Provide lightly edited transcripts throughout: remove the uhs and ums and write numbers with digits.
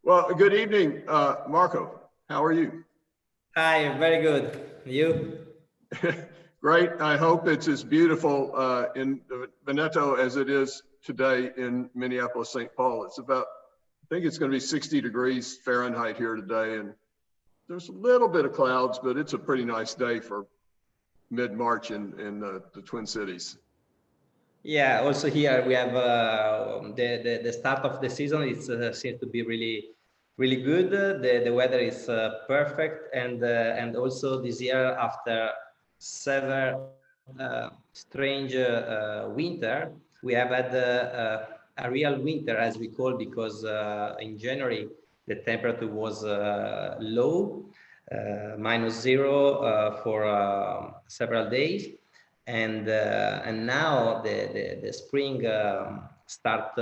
Well, good evening, Marco. How are you? Hi, very good. You? Great. I hope it's as beautiful in Veneto as it is today in Minneapolis, St. Paul. It's about, I think it's going to be 60 degrees Fahrenheit here today, and there's a little bit of clouds, but it's a pretty nice day for mid-March in the Twin Cities. Yeah, also here we have the start of the season. It seems to be really good. The weather is perfect, and also this year, after several strange winter, we have had a real winter, as we call, because in January the temperature was low, -0 for several days. And now the spring start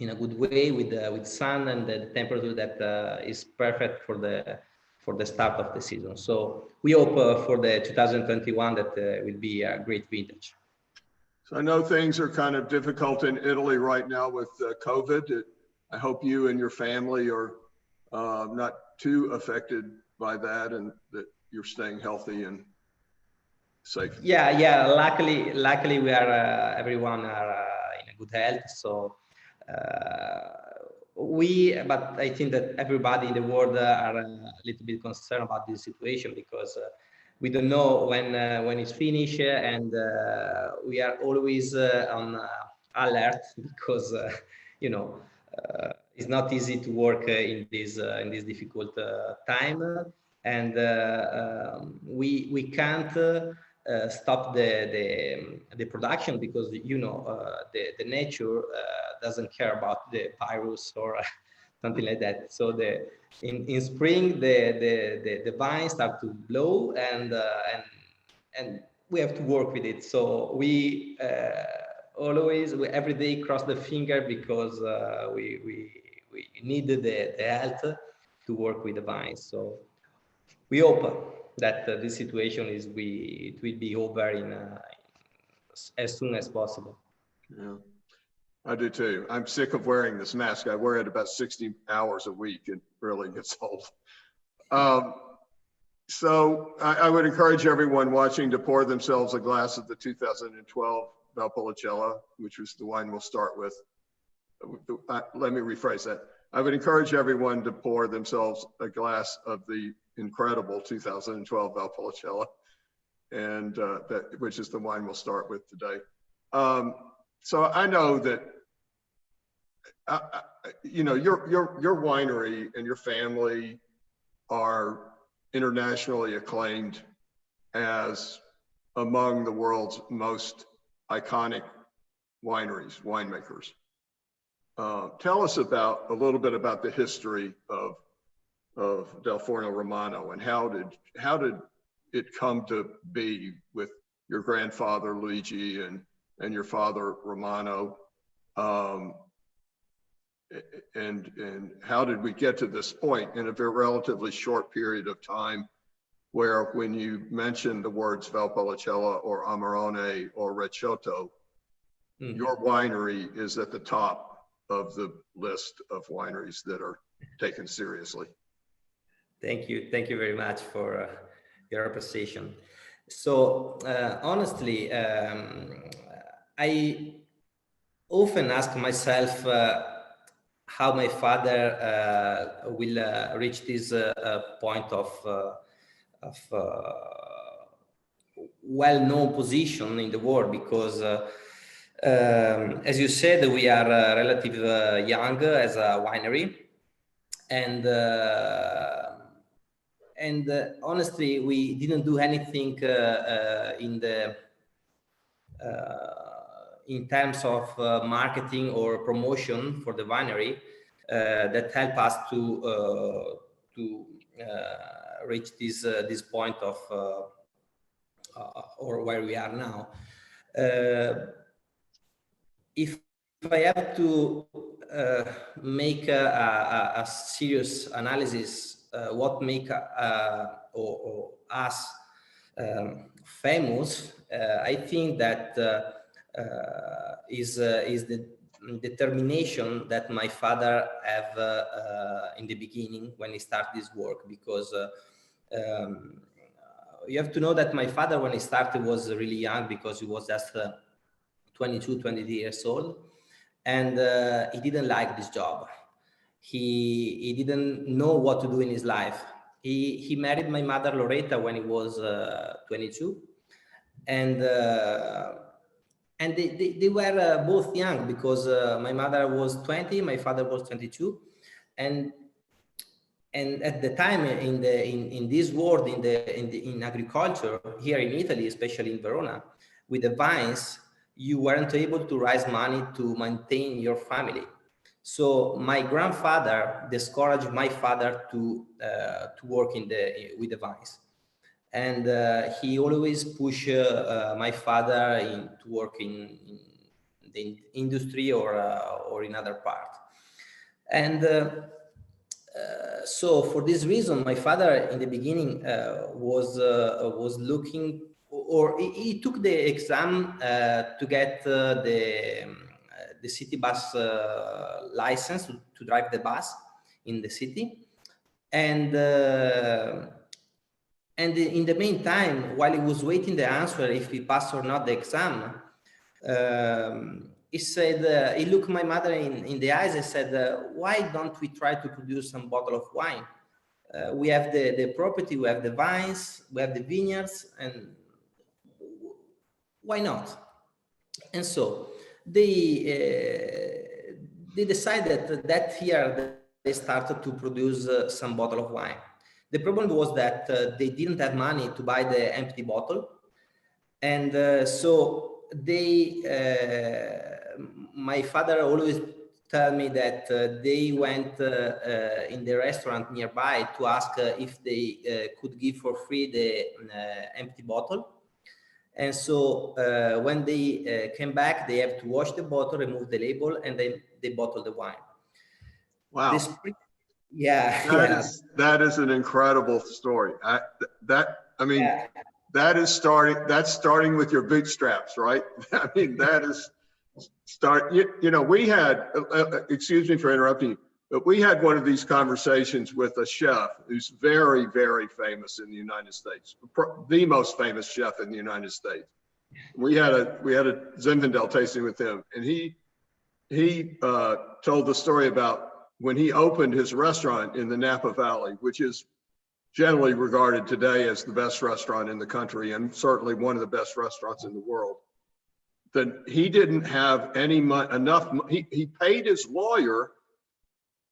in a good way with sun and the temperature that is perfect for the start of the season. So we hope for the 2021 that will be a great vintage. So I know things are kind of difficult in Italy right now with COVID. I hope you and your family are not too affected by that, and that you're staying healthy and safe. Yeah. Luckily, we are everyone are in a good health. So but I think that everybody in the world are a little bit concerned about this situation, because we don't know when it's finished, and we are always on alert, because it's not easy to work in this difficult time, and we can't stop the production, because the nature doesn't care about the virus or something like that. So in spring the vines start to blow, and we have to work with it. So we every day cross the finger, because we need the health to work with the vines. So we hope that this situation it will be over as soon as possible. Yeah, I do too. I'm sick of wearing this mask. I wear it about 60 hours a week. It really gets old. So I would encourage everyone watching to pour themselves a glass of the 2012 Valpolicella, which was the wine we'll start with. Let me rephrase that. I would encourage everyone to pour themselves a glass of the incredible 2012 Valpolicella, and which is the wine we'll start with today. So I know that your winery and your family are internationally acclaimed as among the world's most iconic winemakers. Tell us a little bit about the history of Dal Forno Romano, and how did it come to be with your grandfather Luigi and your father Romano, and how did we get to this point in a very relatively short period of time, where when you mention the words Valpolicella or Amarone or Recioto, your winery is at the top of the list of wineries that are taken seriously? Thank you very much for your appreciation. So honestly, I often ask myself how my father will reach this point of well-known position in the world, because as you said, we are relatively young as a winery, and honestly, we didn't do anything in terms of marketing or promotion for the winery that help us to reach this point of or where we are now. If I have to make a serious analysis, what make or us famous, I think that is the determination that my father have in the beginning when he started this work, because you have to know that my father, when he started, was really young, because he was just 22, 23 years old, and he didn't like this job. He didn't know what to do in his life. He married my mother Loretta when he was 22, and they were both young, because my mother was 20, my father was 22, and at the time in this world, in agriculture here in Italy, especially in Verona, with the vines, you weren't able to raise money to maintain your family. So my grandfather discouraged my father to work with the vines, and he always pushed my father to work in the industry or in other part. And so for this reason, my father in the beginning was looking, or he took the exam to get the city bus license to drive the bus in the city, and in the meantime, while he was waiting the answer if he passed or not the exam, he said, he looked my mother in the eyes and said, why don't we try to produce some bottle of wine? We have the property, we have the vines, we have the vineyards, and why not? And so they decided that year they started to produce some bottle of wine. The problem was that they didn't have money to buy the empty bottle. And so my father always tell me that they went in the restaurant nearby to ask if they could give for free the empty bottle. And so when they came back, they have to wash the bottle, remove the label, and then they bottle the wine. Wow. Yeah. That is an incredible story. That's starting with your bootstraps, right? I mean, that is we had, excuse me for interrupting you, but we had one of these conversations with a chef who's very, very famous in the United States, the most famous chef in the United States. We had a Zinfandel tasting with him, and he told the story about when he opened his restaurant in the Napa Valley, which is generally regarded today as the best restaurant in the country, and certainly one of the best restaurants in the world. That he didn't have enough. He paid his lawyer,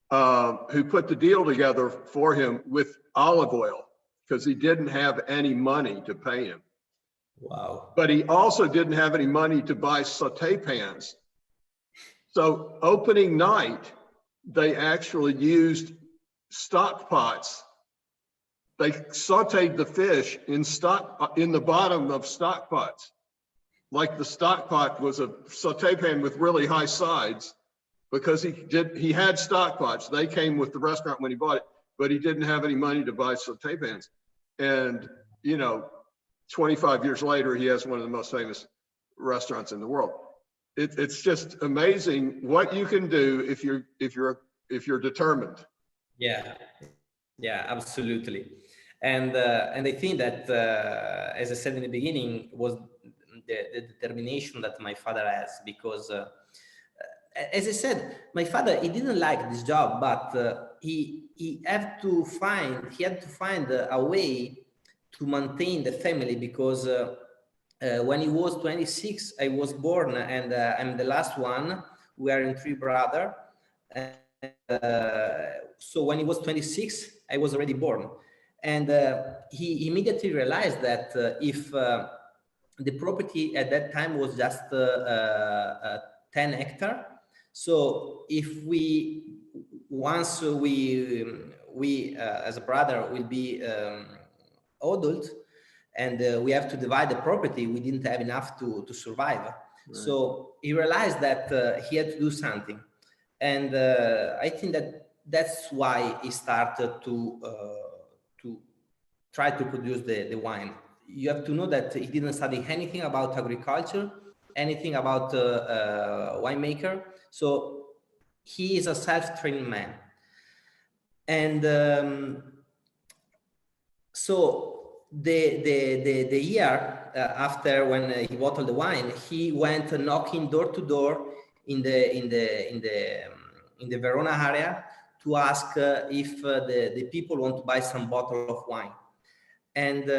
who put the deal together for him, with olive oil, because he didn't have any money to pay him. Wow. But he also didn't have any money to buy saute pans. So opening night, they actually used stock pots. They sauteed the fish in the bottom of stock pots. Like the stock pot was a saute pan with really high sides, because he had stock pots. They came with the restaurant when he bought it, but he didn't have any money to buy saute pans. And 25 years later, he has one of the most famous restaurants in the world. It's just amazing what you can do if you're determined. Yeah, absolutely. And I think that, as I said in the beginning, was the determination that my father has, because as I said, my father, he didn't like this job, but he had to find a way to maintain the family, because when he was 26, I was born, and I'm the last one. We are in 3 brothers. So when he was 26, I was already born. And he immediately realized that if the property at that time was just 10 hectares, so if once we as a brother will be adult, and we have to divide the property, we didn't have enough to survive. Right. So he realized that he had to do something. And I think that's why he started to try to produce the wine. You have to know that he didn't study anything about agriculture, anything about winemaker. So he is a self-trained man. And so the year after, when he bottled the wine, he went knocking door to door in the Verona area to ask if the people want to buy some bottle of wine. And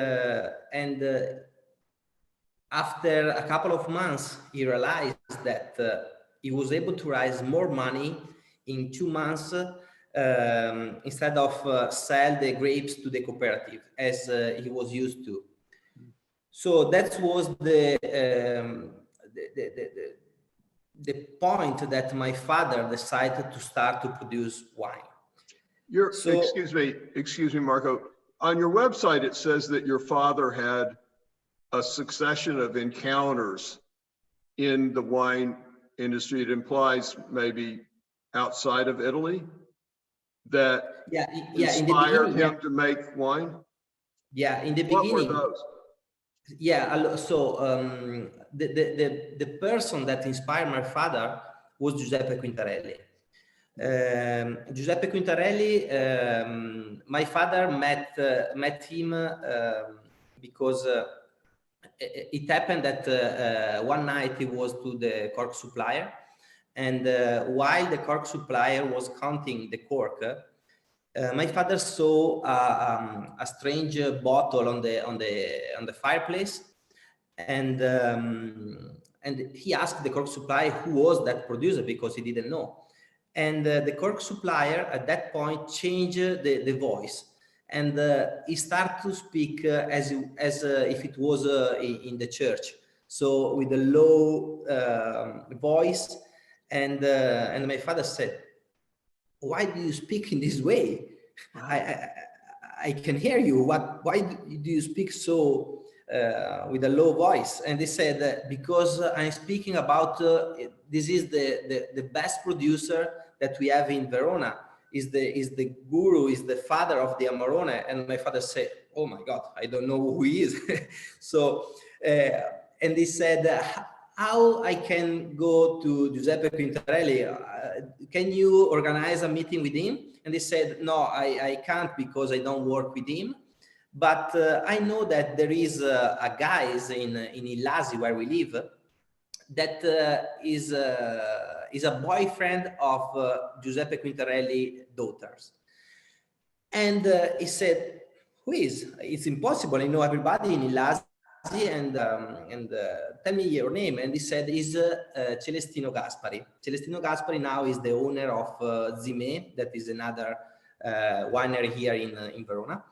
after a couple of months, he realized that he was able to raise more money in 2 months instead of sell the grapes to the cooperative as he was used to. So that was the point that my father decided to start to produce wine. Excuse me, Marco. On your website, it says that your father had a succession of encounters in the wine industry. It implies maybe outside of Italy that inspired him to make wine. Yeah, in the beginning. What were those? Yeah, so the person that inspired my father was Giuseppe Quintarelli. Giuseppe Quintarelli, my father met him because it happened that one night he was to the cork supplier, and while the cork supplier was counting the cork, my father saw a strange bottle on the fireplace, and he asked the cork supplier who was that producer, because he didn't know. And the cork supplier at that point changed the voice, and he started to speak as if it was in the church, so with a low voice. And my father said, "Why do you speak in this way? I can hear you. Why do you speak so with a low voice?" And they said, "Because I'm speaking about this is the best producer that we have in Verona. Is the guru, is the father of the Amarone." And my father said, "Oh my God, I don't know who he is." So and they said, "How I can go to Giuseppe Quintarelli? Can you organize a meeting with him?" And they said, "No, I can't, because I don't work with him. But I know that there is a guy in Illasi, where we live, that is a boyfriend of Giuseppe Quintarelli's daughters." And he said, "Who is? It's impossible. I know everybody in Illasi, and tell me your name." And he said, "Is Celestino Gaspari." Celestino Gaspari now is the owner of Zime, that is another winery here in Verona.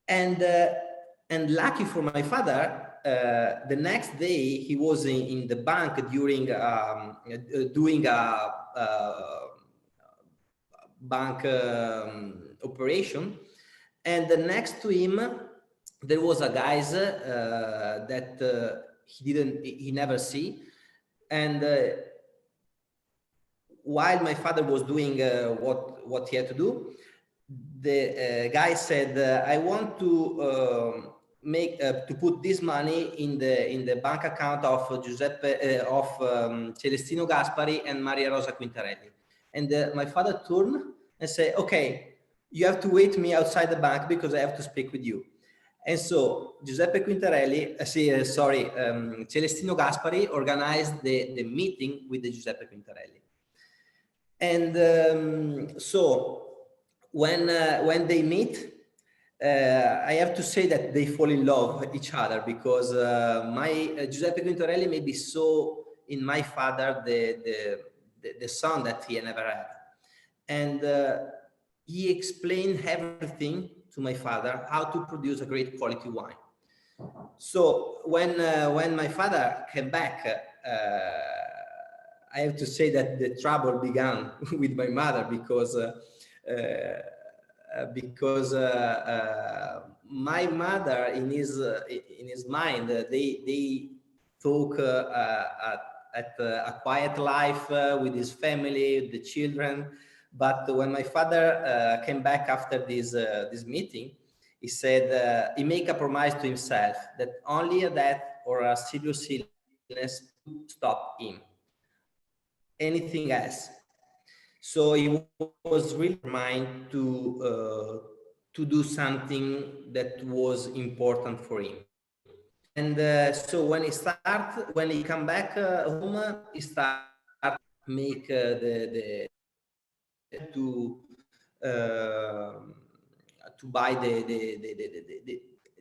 And lucky for my father, the next day he was in the bank during doing a bank operation, and next to him there was a guy that he never see. And while my father was doing what he had to do, the guy said, "I want to to put this money in the bank account of Giuseppe of Celestino Gaspari and Maria Rosa Quintarelli." And my father turned and said, "Okay, you have to wait me outside the bank, because I have to speak with you." And so Giuseppe Quintarelli, Celestino Gaspari organized the meeting with the Giuseppe Quintarelli. And so when they meet, I have to say that they fall in love with each other, because Giuseppe Quintarelli maybe saw in my father the son that he never had. And he explained everything to my father, how to produce a great quality wine. So when my father came back, I have to say that the trouble began with my mother, because my mother, in his mind, they talk at a quiet life with his family, the children. But when my father came back after this meeting, he said he made a promise to himself that only a death or a serious illness could stop him. anything else. So it was really mine to do something that was important for him. And so when he come back home, he start make uh, to buy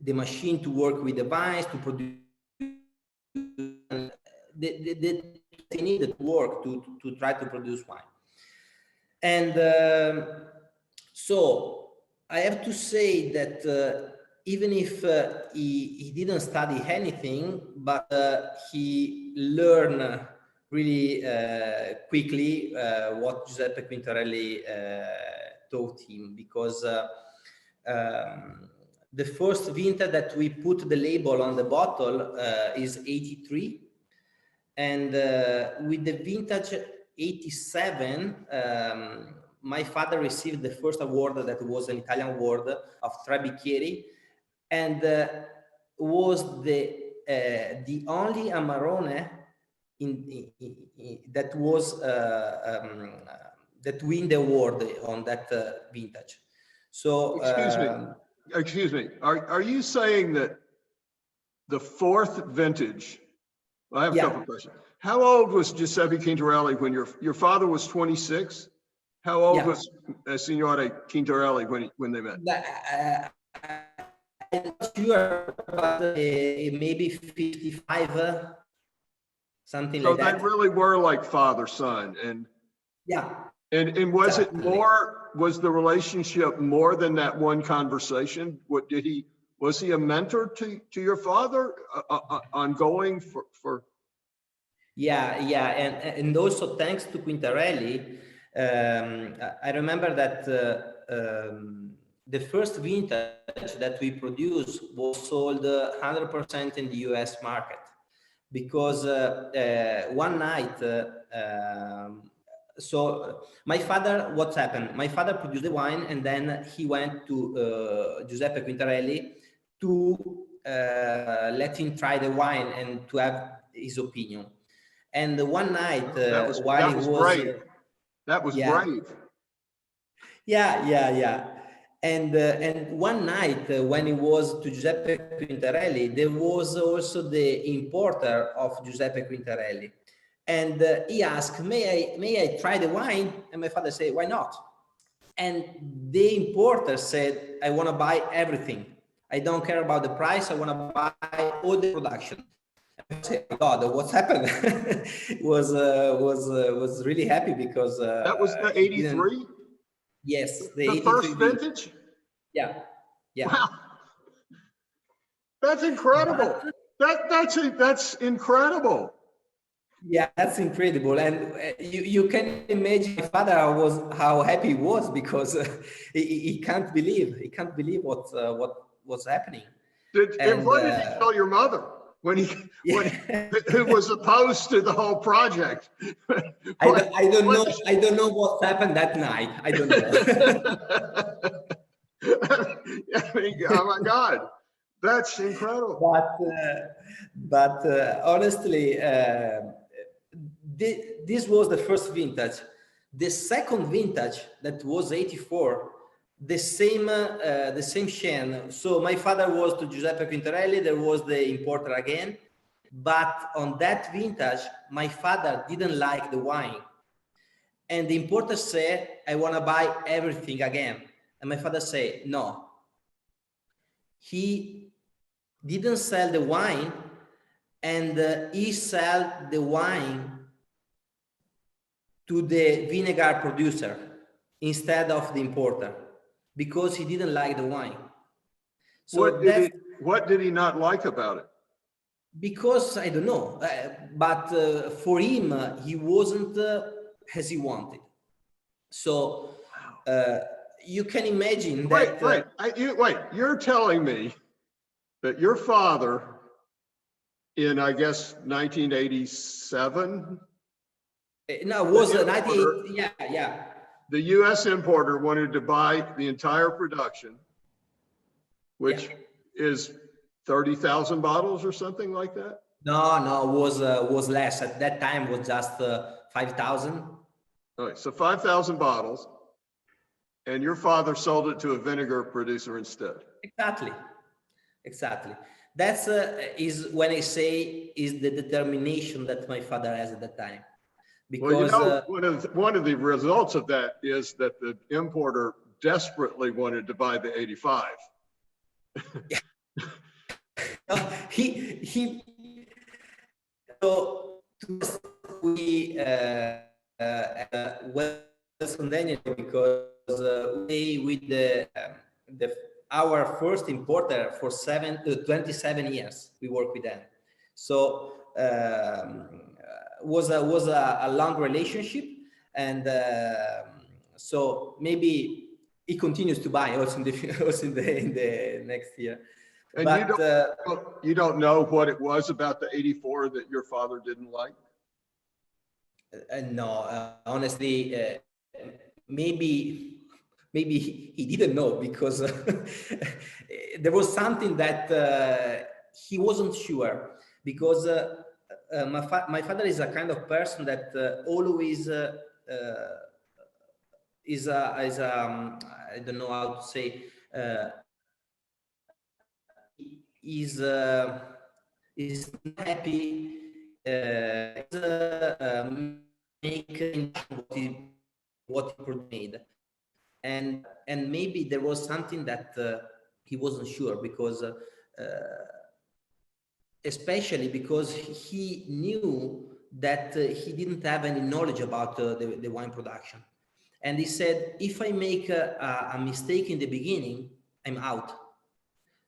the machine to work with the vines to produce they needed to work to try to produce wine. And so I have to say that even if he didn't study anything, but he learned really quickly what Giuseppe Quintarelli taught him, because the first vintage that we put the label on the bottle is 83. And with the vintage 87, my father received the first award that was an Italian award of Tre Bicchieri, and was the only Amarone that was that win the award on that vintage. So excuse me. Are you saying that the fourth vintage? I have a couple of questions. How old was Giuseppe Quintarelli when your father was 26? How old was Signore Quintarelli when they met? I'm not sure, but maybe 55, something like that. So they really were like father-son, and and was it more? Was the relationship more than that one conversation? Was he a mentor to your father ongoing for? And also thanks to Quintarelli, I remember that the first vintage that we produced was sold 100% in the US market, because one night, so my father, what happened? My father produced the wine, and then he went to Giuseppe Quintarelli to let him try the wine and to have his opinion. And one night, while he was brave. That was brave. And one night when he was to Giuseppe Quintarelli, there was also the importer of Giuseppe Quintarelli, and he asked, "May I try the wine?" And my father said, "Why not?" And the importer said, "I want to buy everything. I don't care about the price. I want to buy all the production." Oh God, what's happened? was really happy, because that was the 83. Yes, the first vintage. Yeah. Wow, that's incredible. That's incredible. Yeah, that's incredible, and you can imagine my father how happy he was, because he can't believe what was happening. And what did he tell your mother when he was opposed to the whole project? I don't know what happened that night. I don't know. Oh my God, that's incredible. But honestly, this was the first vintage. The second vintage, that was 84, the same chain. So my father was to Giuseppe Quintarelli, there was the importer again, but on that vintage, my father didn't like the wine. And the importer said, "I want to buy everything again." And my father said, no. He didn't sell the wine, and he sold the wine to the vinegar producer instead of the importer, because he didn't like the wine. So what did he not like about it? Because I don't know, but for him, he wasn't as he wanted. So you can imagine that. Wait, you're telling me that your father, in I guess 1987. No, it was 1980. Yeah. The U.S. importer wanted to buy the entire production, which is 30,000 bottles or something like that. No, was less. At that time was just 5,000. All right, so 5,000 bottles, and your father sold it to a vinegar producer instead. Exactly. That's is when I say is the determination that my father has at that time. Because well, you know, one of the results of that is that the importer desperately wanted to buy the 85. he so we was condemned because we with the our first importer for 27 years we work with them. So was a long relationship, and so maybe he continues to buy also in the also in the next year. And But you don't know what it was about the 84 that your father didn't like? no, honestly, maybe he didn't know, because there was something that he wasn't sure, because my father is a kind of person that always is I don't know how to say, is happy, make what he made, and maybe there was something that he wasn't sure, because especially because he knew that he didn't have any knowledge about the wine production, and he said, if I make a mistake in the beginning, I'm out.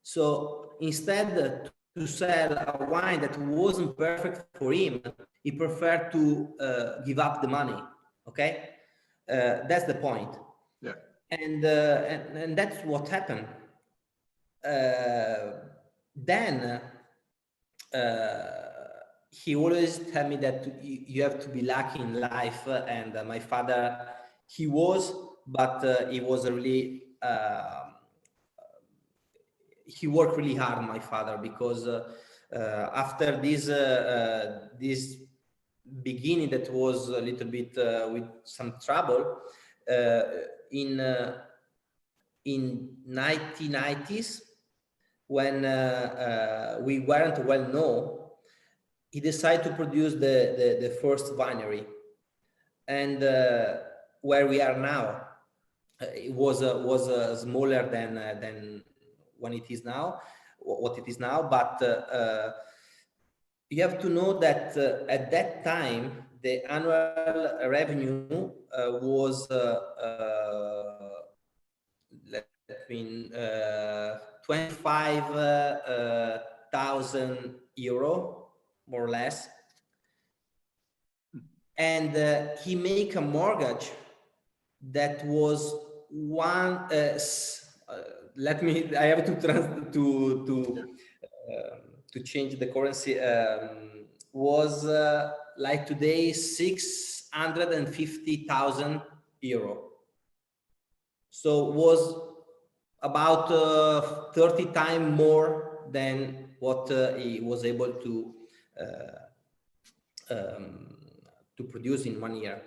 So instead to sell a wine that wasn't perfect for him, he preferred to give up the money. Okay, that's the point. Yeah. And that's what happened. Then he always tell me that you have to be lucky in life, and my father, he was, but he was really. He worked really hard, my father, because after this beginning that was a little bit with some trouble in 1990s, when we weren't well known, he decided to produce the first winery, and where we are now, it was smaller than when it is now, what it is now. But you have to know that at that time the annual revenue was let me 25,000 euro, more or less, and he make a mortgage that was one. I have to change the currency. Was like today 650,000 euro. So was about 30 times more than what he was able to produce in 1 year.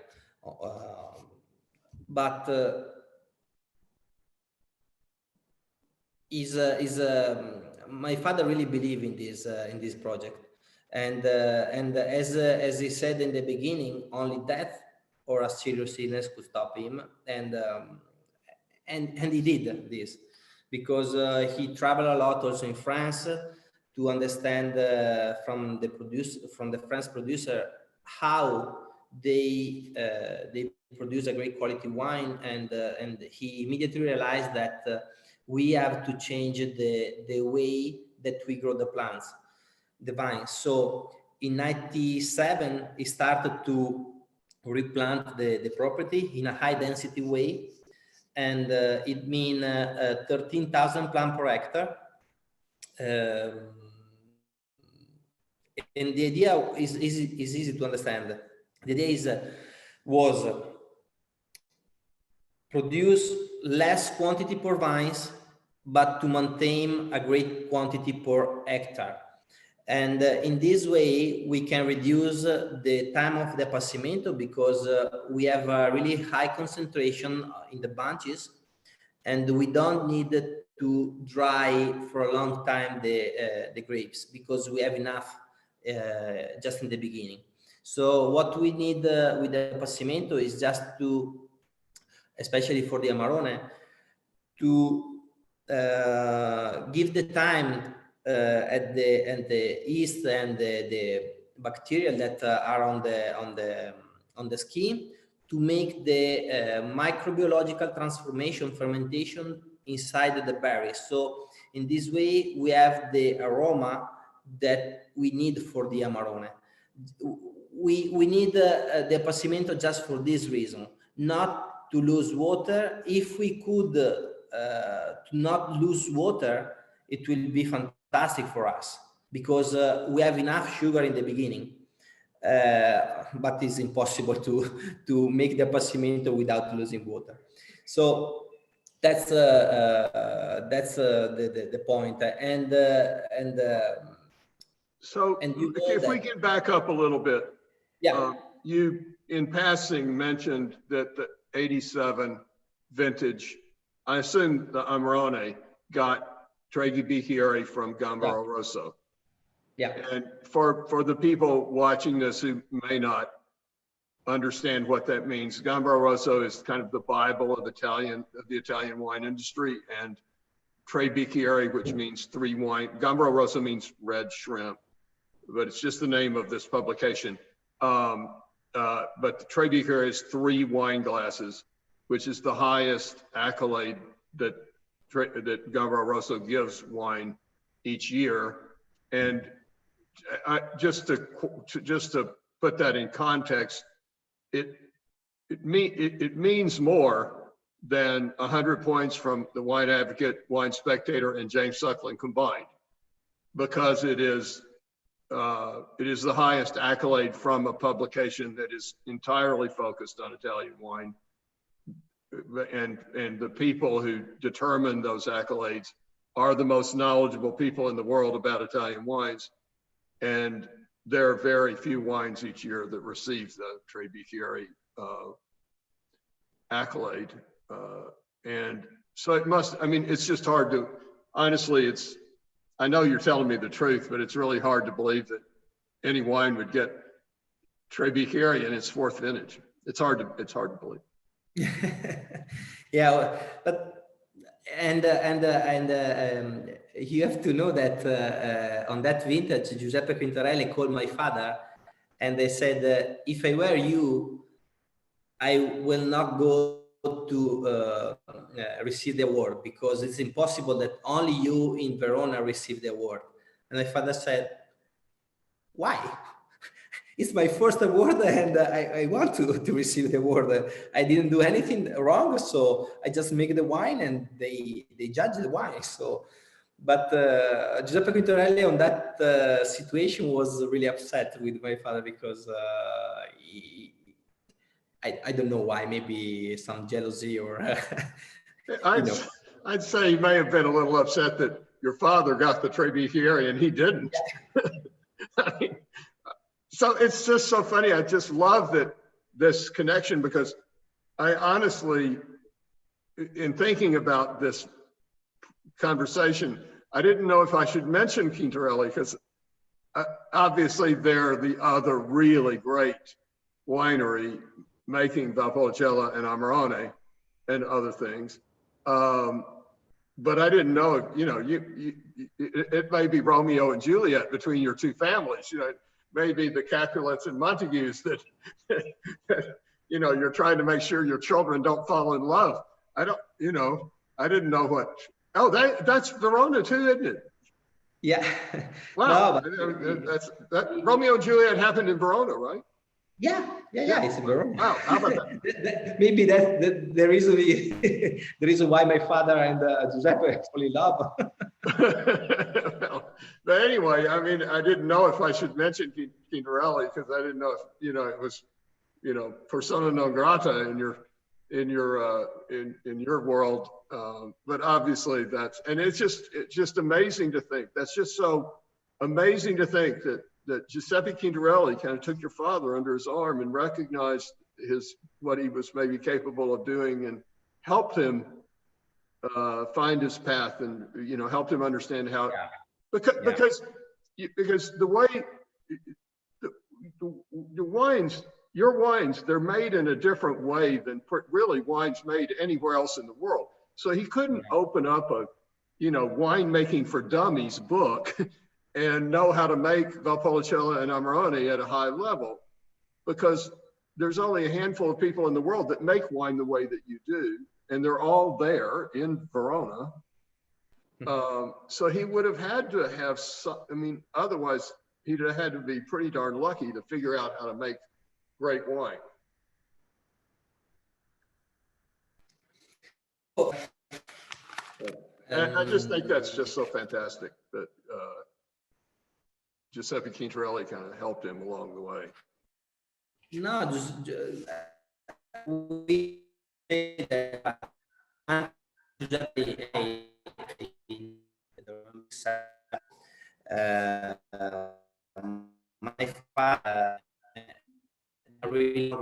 But my father really believed in this project, and as he said in the beginning, only death or a serious illness could stop him, and he did this, because he traveled a lot also in France to understand from the French producer how they produce a great quality wine, and he immediately realized that we have to change the way that we grow the plants, the vines. So in 97, he started to replant the property in a high density way, and it means 13,000 plants per hectare. And the idea is easy to understand. The idea was produce less quantity per vines, but to maintain a great quantity per hectare. And in this way, we can reduce the time of the appassimento because we have a really high concentration in the bunches, and we don't need to dry for a long time the grapes because we have enough just in the beginning. So what we need with the appassimento is just to, especially for the Amarone, to give the time at the yeast and the bacteria that are on the skin to make the microbiological transformation fermentation inside the berries. So in this way, we have the aroma that we need for the Amarone. We need the appassimento just for this reason, not to lose water. If we could to not lose water, it will be fantastic for us because we have enough sugar in the beginning, but it's impossible to make the appassimento without losing water. So that's the point. So if we can back up a little bit, yeah, you in passing mentioned that the 87 vintage, I assume the Amarone got Tre di Bicchieri from Gambaro Rosso. Yeah. And for the people watching this who may not understand what that means, Gambaro Rosso is kind of the Bible of the Italian wine industry, and Tre Bicchieri, which means three wine. Gambaro Rosso means red shrimp, but it's just the name of this publication. But the Tre Bicchieri is 3 wine glasses, which is the highest accolade that Gambaro Rosso gives wine each year. And just to put that in context, it means more than 100 points from the Wine Advocate, Wine Spectator, and James Suckling combined, because it is the highest accolade from a publication that is entirely focused on Italian wine. And the people who determine those accolades are the most knowledgeable people in the world about Italian wines. And there are very few wines each year that receive the Tre Bicchieri accolade. And so it must, I mean, it's just hard to, honestly, I know you're telling me the truth, but it's really hard to believe that any wine would get Tre Bicchieri in its 4th vintage. It's hard to believe. Yeah, but you have to know that on that vintage, Giuseppe Quintarelli called my father and they said, if I were you, I will not go to receive the award because it's impossible that only you in Verona receive the award. And my father said, why? It's my first award and I want to receive the award. I didn't do anything wrong, so I just make the wine and they judge the wine. So, but Giuseppe Quintarelli on that situation was really upset with my father because I don't know why, maybe some jealousy or. I'd say he may have been a little upset that your father got the Tre Bicchieri and he didn't. I mean, so it's just so funny. I just love this connection because I honestly, in thinking about this conversation, I didn't know if I should mention Quintarelli because obviously they're the other really great winery making Valpolicella and Amarone and other things. But I didn't know, it may be Romeo and Juliet between your two families, maybe the Capulets and Montagues that, you're trying to make sure your children don't fall in love. I didn't know what, that's Verona too, isn't it? Yeah. Wow, that Romeo and Juliet happened in Verona, right? Yeah, it's Verona. Wow, how about that? Maybe that's the reason the reason why my father and Giuseppe fall in love. Well, but anyway, I mean, I didn't know if I should mention Quintarelli because I didn't know if it was persona non grata in your world. But obviously it's just amazing to think. That's just so amazing to think that Giuseppe Quintarelli kind of took your father under his arm and recognized what he was maybe capable of doing and helped him find his path, and helped him understand how. Yeah. Because the way the wines, your wines, they're made in a different way than really wines made anywhere else in the world. So he couldn't open up a winemaking for dummies book and know how to make Valpolicella and Amarone at a high level, because there's only a handful of people in the world that make wine the way that you do, and they're all there in Verona. So he would have had to have otherwise he'd have had to be pretty darn lucky to figure out how to make great wine. And I just think that's just so fantastic that Giuseppe Quintarelli kind of helped him along the way. No, we my father really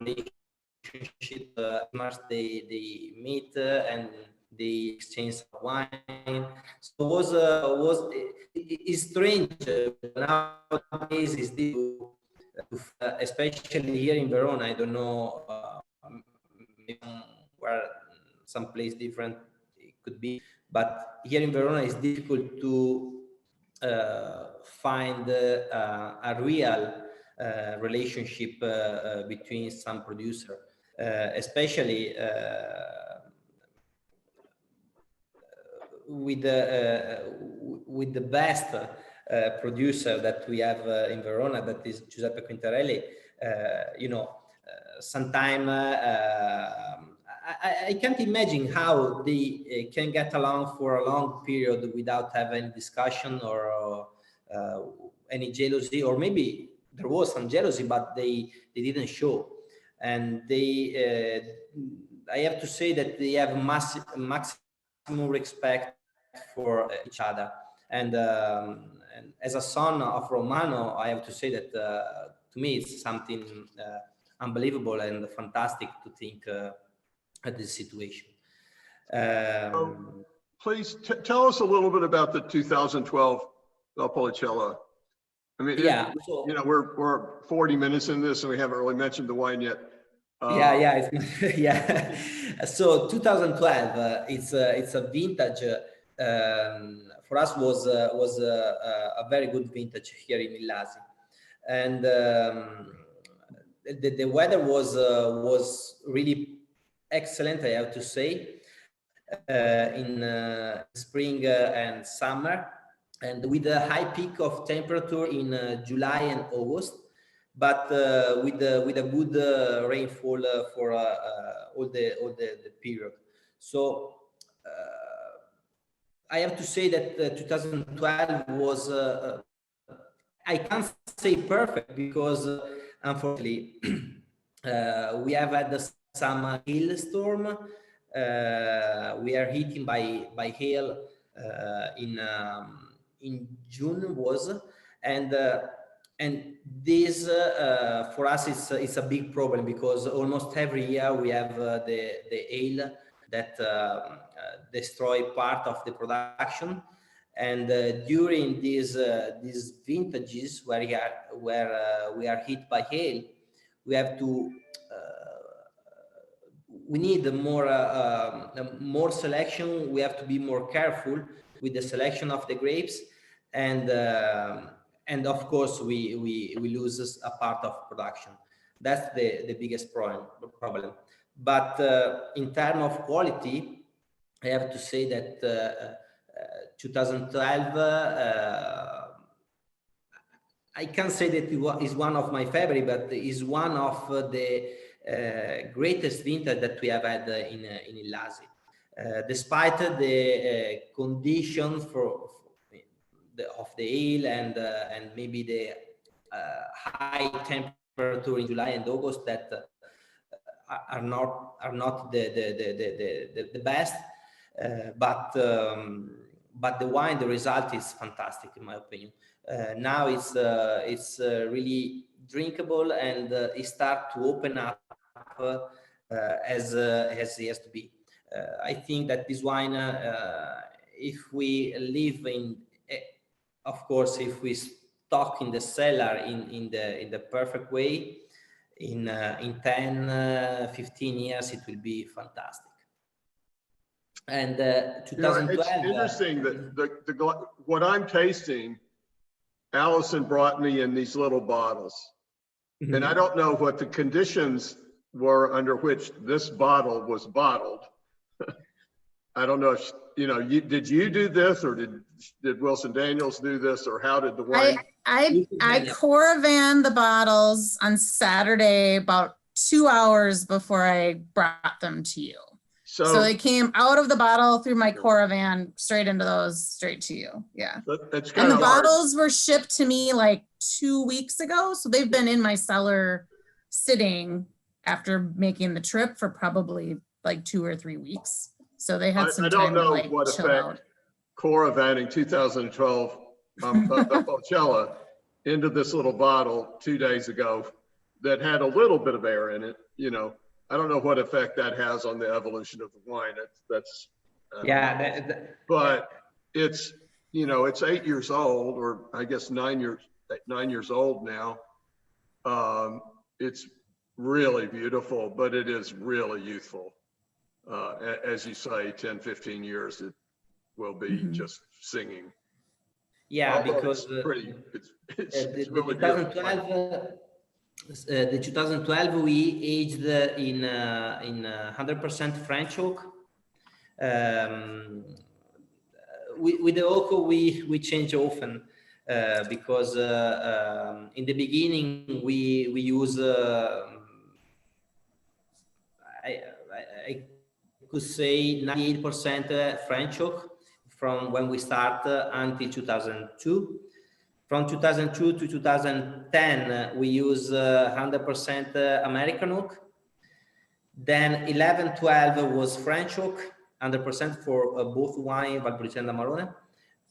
relationship. They meet and they exchange wine. So it's strange nowadays. Is especially here in Verona. I don't know where some place different it could be, but here in Verona it's difficult to find a real relationship between some producer, especially with the best producer that we have in Verona, that is Giuseppe Quintarelli. Sometime I can't imagine how they can get along for a long period without having discussion or any jealousy, or maybe there was some jealousy, but they didn't show. And I have to say that they have maximum respect for each other. And as a son of Romano, I have to say that to me it's something unbelievable and fantastic to think at this situation. Please tell us a little bit about the 2012 Valpolicella. I mean, yeah, we're 40 minutes in this and we haven't really mentioned the wine yet. Yeah. So 2012, it's a vintage. For us was a very good vintage here in Illasi, and the weather was really excellent, I have to say, in spring and summer, and with a high peak of temperature in July and August, but with a good rainfall for all the period. So I have to say that 2012 was I can't say perfect, because unfortunately we have had some hailstorm. We are hit by hail in June and this for us it's a big problem, because almost every year we have the hail that destroy part of the production. And during these vintages where we are hit by hail, we have to we need more selection. We have to be more careful with the selection of the grapes, and of course we lose a part of production. That's the biggest problem. But in terms of quality, I have to say that 2012 I can't say that it is one of my favorite, but is one of the greatest vintage that we have had in Illasi. Despite the conditions of the hail and maybe the high temperature in July and August that are not the best, but but the wine, the result is fantastic in my opinion. Now it's really drinkable, and it start to open up as it has to be. I think that this wine, if we live in, of course, if we stock in the cellar in the perfect way, in 10, 15 years, it will be fantastic. And 2012. It's interesting that what I'm tasting, Allison brought me in these little bottles, and I don't know what the conditions were under which this bottle was bottled. I don't know if did you do this, or did Wilson Daniels do this, or how did the wine? I caravan the bottles on Saturday about 2 hours before I brought them to you. So they came out of the bottle through my caravan straight into those, straight to you. Yeah. That's and the bottles were shipped to me like 2 weeks ago. So they've been in my cellar sitting after making the trip for probably like 2 or 3 weeks. So they had some time to like what chill effect out. caravanning 2012 Valpolicella into this little bottle 2 days ago that had a little bit of air in it, I don't know what effect that has on the evolution of the wine. That's but it's it's 8 years old, or I guess 9 years old now. It's really beautiful, but it is really youthful. As you say, 10, 15 years, it will be just singing. Yeah, because it's really 2012. The 2012 we aged in 100% French oak. With the oak we change often because in the beginning we use I could say 98% French oak from when we start until 2002. From 2002 to 2010, we use 100% American oak. Then 11-12 was French oak, 100% for both wine, Valpolicella and Amarone.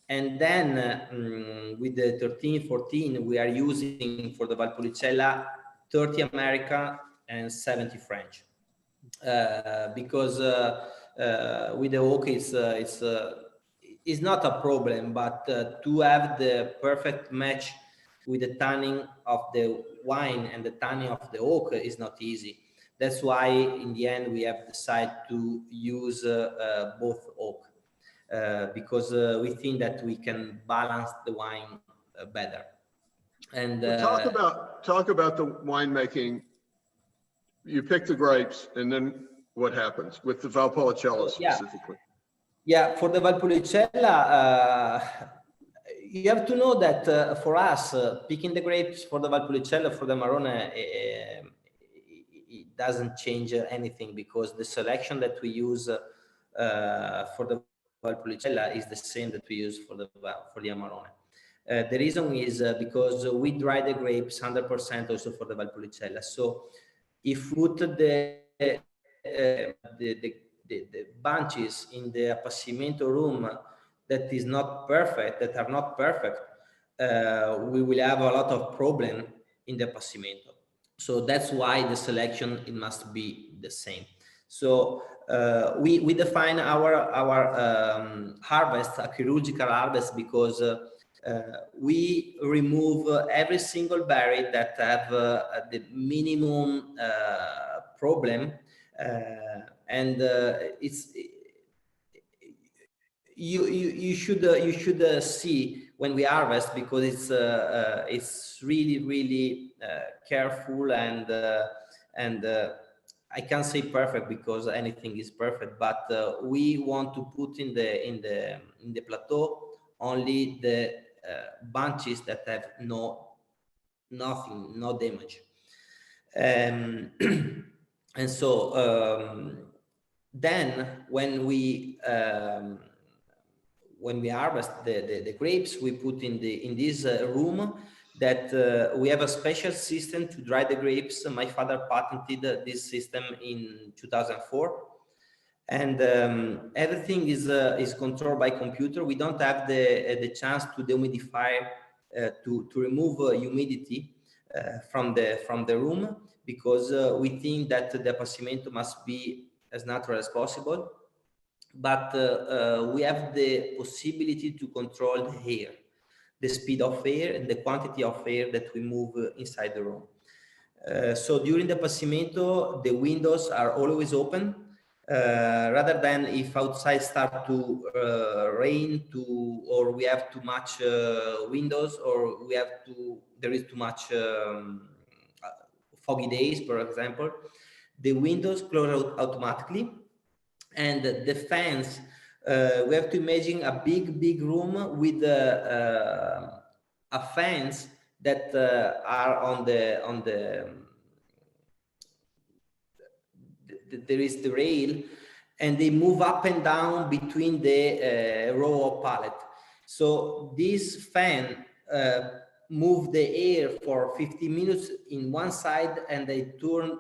And then with the 13-14, we are using for the Valpolicella 30 American and 70 French. Because with the oak, it's not a problem, but to have the perfect match with the tanning of the wine and the tanning of the oak is not easy. That's why in the end we have decided to use both oak because we think that we can balance the wine better. And talk about the winemaking. You pick the grapes, and then what happens with the Valpolicella specifically? Yeah, for the Valpolicella, you have to know that for us, picking the grapes for the Valpolicella, for the Amarone, it doesn't change anything because the selection that we use for the Valpolicella is the same that we use for the Amarone. The reason is because we dry the grapes 100% also for the Valpolicella. So if we put the bunches in the appassimento room that are not perfect, we will have a lot of problem in the appassimento. So that's why the selection, it must be the same. So we define our harvest, a chirurgical harvest, because we remove every single berry that have the minimum problem, and it's you should see when we harvest, because it's really careful, and I can't say perfect because anything is perfect, but we want to put in the plateau only the bunches that have no damage, and so then when we harvest the grapes, we put in this room that we have a special system to dry the grapes. My father patented this system in 2004, and everything is controlled by computer. We don't have the chance to dehumidify, to remove humidity from the room, because we think that the appassimento must be as natural as possible. But we have the possibility to control the air, the speed of air and the quantity of air that we move inside the room. So during the appassimento, the windows are always open, rather than if outside start to rain, or we have too much windows, or there is too much foggy days, for example. The windows close automatically, and the fans, we have to imagine a big room with a fans that are on the there is the rail, and they move up and down between the row of pallet. So this fan move the air for 50 minutes in one side, and they turn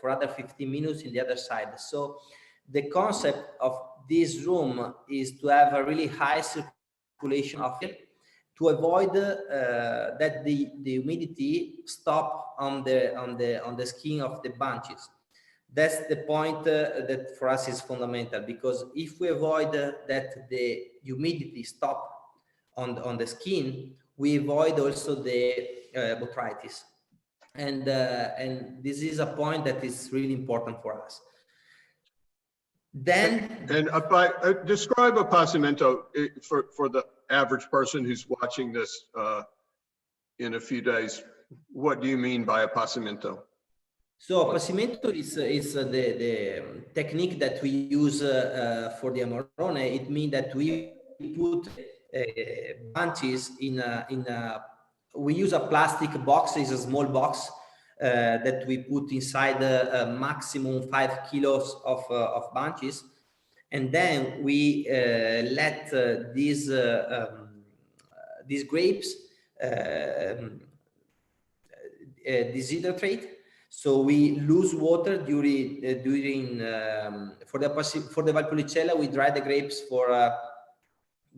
for other 50 minutes in the other side. So the concept of this room is to have a really high circulation of air, to avoid that the humidity stop on the skin of the bunches. That's the point that for us is fundamental, because if we avoid that the humidity stop on the skin, we avoid also the botrytis, and this is a point that is really important for us. Then, and describe appassimento for the average person who's watching this in a few days. What do you mean by appassimento? So appassimento is the technique that we use for the Amarone. It means that we put bunches we use a plastic box. It's a small box that we put inside a maximum 5 kilos of bunches, and then we let these grapes deshydrate. So we lose water during for the Valpolicella, we dry the grapes for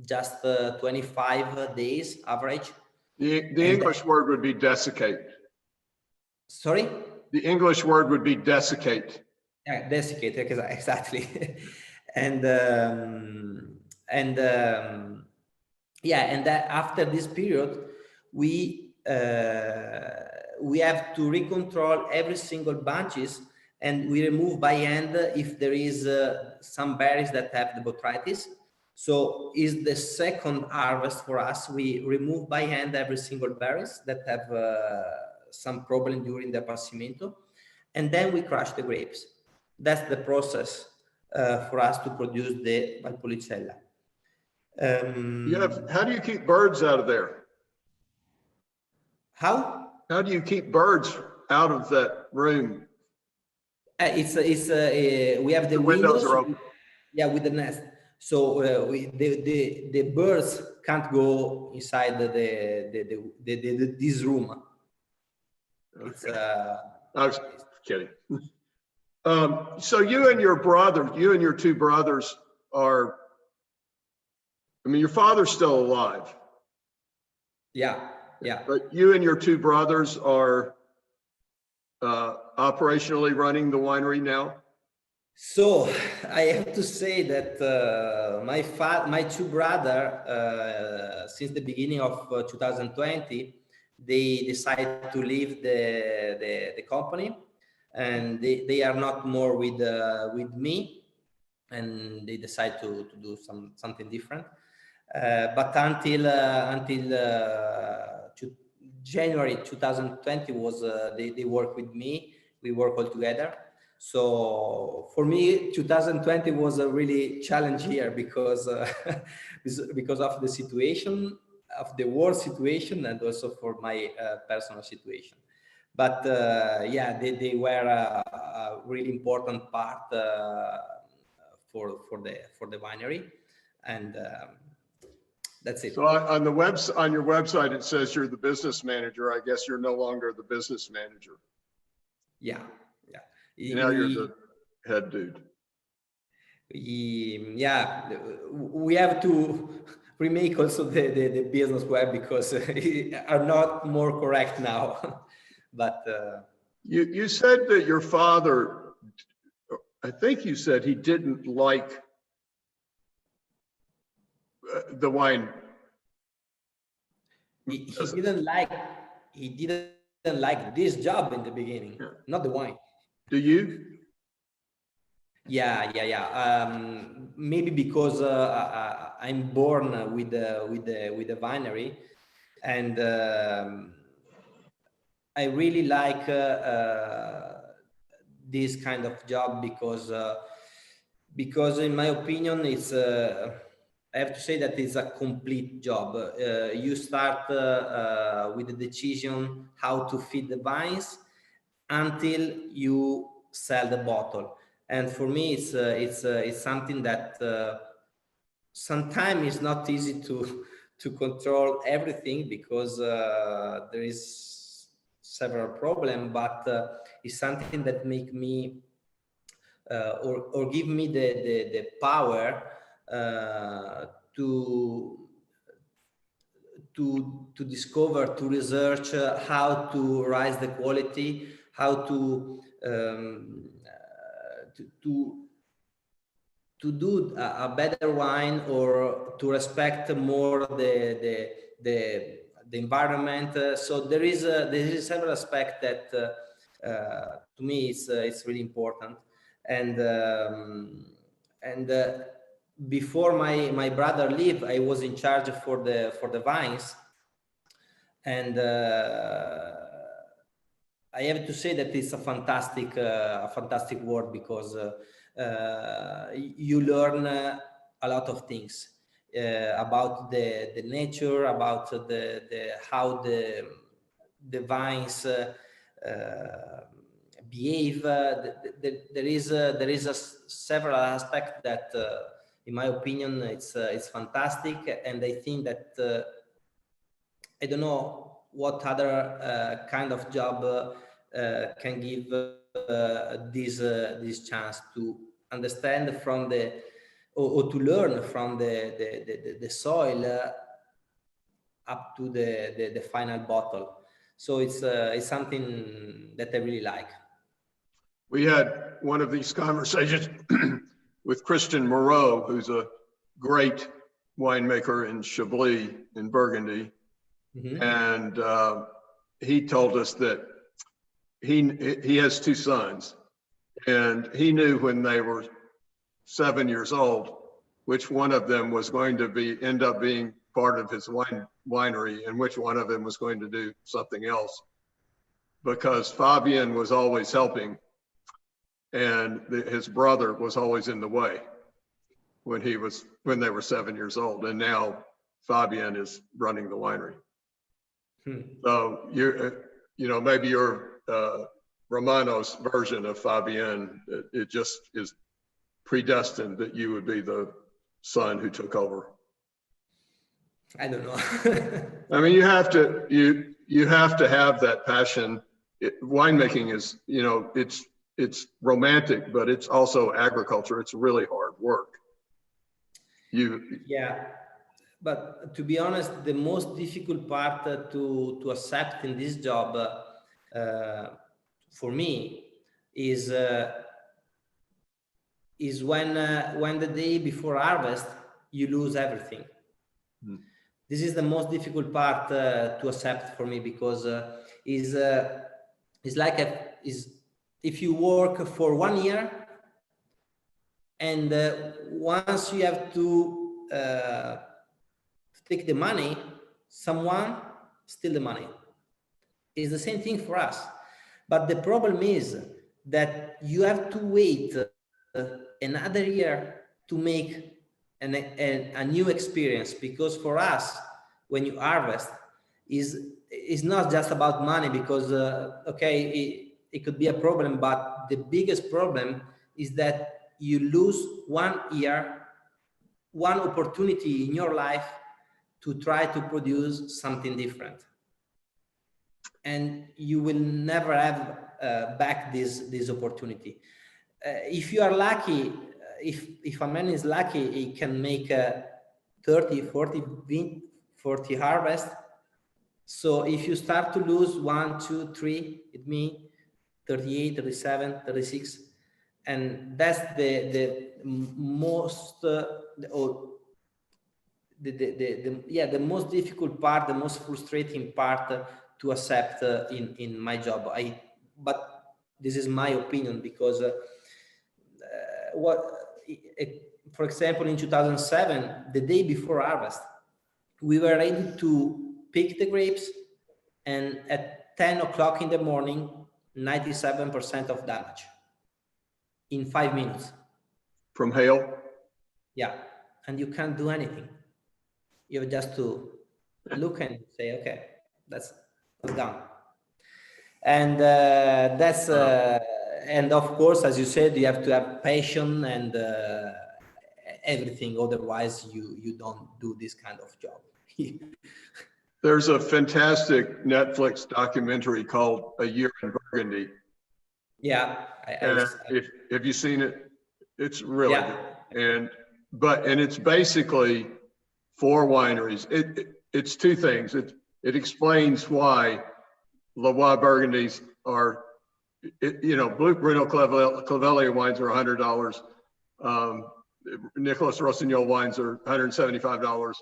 just 25 days average. The English word would be desiccate. Sorry? The English word would be desiccate. Yeah, desiccate, exactly. and yeah, and that after this period, we have to recontrol every single bunches, and we remove by hand if there is some berries that have the botrytis. So is the second harvest for us. We remove by hand every single berries that have some problem during the appassimento, and then we crush the grapes. That's the process for us to produce the Valpolicella. How do you keep birds out of there? How do you keep birds out of that room? We have the windows are open. Yeah, with the nest. So the birds can't go inside this room. Okay. I was kidding. So you and your two brothers are, I mean, your father's still alive. Yeah. But you and your two brothers are operationally running the winery now? So I have to say that my two brothers, since the beginning of 2020, they decided to leave the company, and they are not more with me, and they decide to do something different. But until January 2020 was they work with me. We work all together. So for me, 2020 was a really challenging year because of the situation, of the world situation, and also for my personal situation. But yeah, they were a really important part for the winery, and that's it. So on your website, it says you're the business manager. I guess you're no longer the business manager. Yeah. Now you're the head dude. Yeah, we have to remake also the business web because are not more correct now. But you said that your father, I think you said he didn't like the wine. he didn't like this job in the beginning, Yeah. not the wine. Do you? Yeah. Maybe because I'm born with the winery, and I really like this kind of job because in my opinion it's I have to say that it's a complete job. You start with the decision how to feed the vines until you sell the bottle. And for me, it's something that sometimes it's not easy to control everything because there is several problems, but it's something that make me or give me the power to discover, to research how to raise the quality, how to do a better wine, or to respect more the environment. So there is several aspects that to me it's really important. And before my brother lived, I was in charge for the vines, and I have to say that it's a fantastic work because you learn a lot of things about the nature, about the how the vines behave. There is a several aspects that, in my opinion, it's fantastic, and I think that I don't know what other kind of job can give this chance to understand from or to learn from the soil up to the final bottle. So it's something that I really like. We had one of these conversations with Christian Moreau, who's a great winemaker in Chablis in Burgundy. Mm-hmm. And he told us that he has two sons, and he knew when they were 7 years old which one of them was going to end up being part of his winery and which one of them was going to do something else, because Fabian was always helping and his brother was always in the way when they were 7 years old, and now Fabian is running the winery. So maybe you're Romano's version of Fabian. It just is predestined that you would be the son who took over. I don't know. I mean, you have to have that passion. Winemaking is, it's romantic, but it's also agriculture. It's really hard work. Yeah. But to be honest, the most difficult part to accept in this job for me is when the day before harvest you lose everything. This is the most difficult part to accept for me, because it's like if you work for 1 year and once you have to take the money, someone steal the money. It's the same thing for us. But the problem is that you have to wait another year to make a new experience, because for us, when you harvest, is not just about money, because it could be a problem, but the biggest problem is that you lose 1 year, one opportunity in your life to try to produce something different, and you will never have back this opportunity. If you are lucky, if a man is lucky, he can make 30, 40 harvest. So if you start to lose 1, 2, 3, it means 38, 37, 36. And that's the most, the most difficult part, the most frustrating part to accept in my job. But this is my opinion, because for example, in 2007, the day before harvest, we were ready to pick the grapes, and at 10 o'clock in the morning, 97% of damage in 5 minutes. From hail? Yeah, and you can't do anything. You have just to look and say, okay, that's done. And and of course, as you said, you have to have patience and everything. Otherwise, you don't do this kind of job. There's a fantastic Netflix documentary called A Year in Burgundy. Yeah. Have you seen it? It's really good. And it's basically 4 wineries. It's 2 things. It explains why Loire Burgundies are, Blue Bruno Clavellier wines are $100. Nicolas Rossignol wines are $175.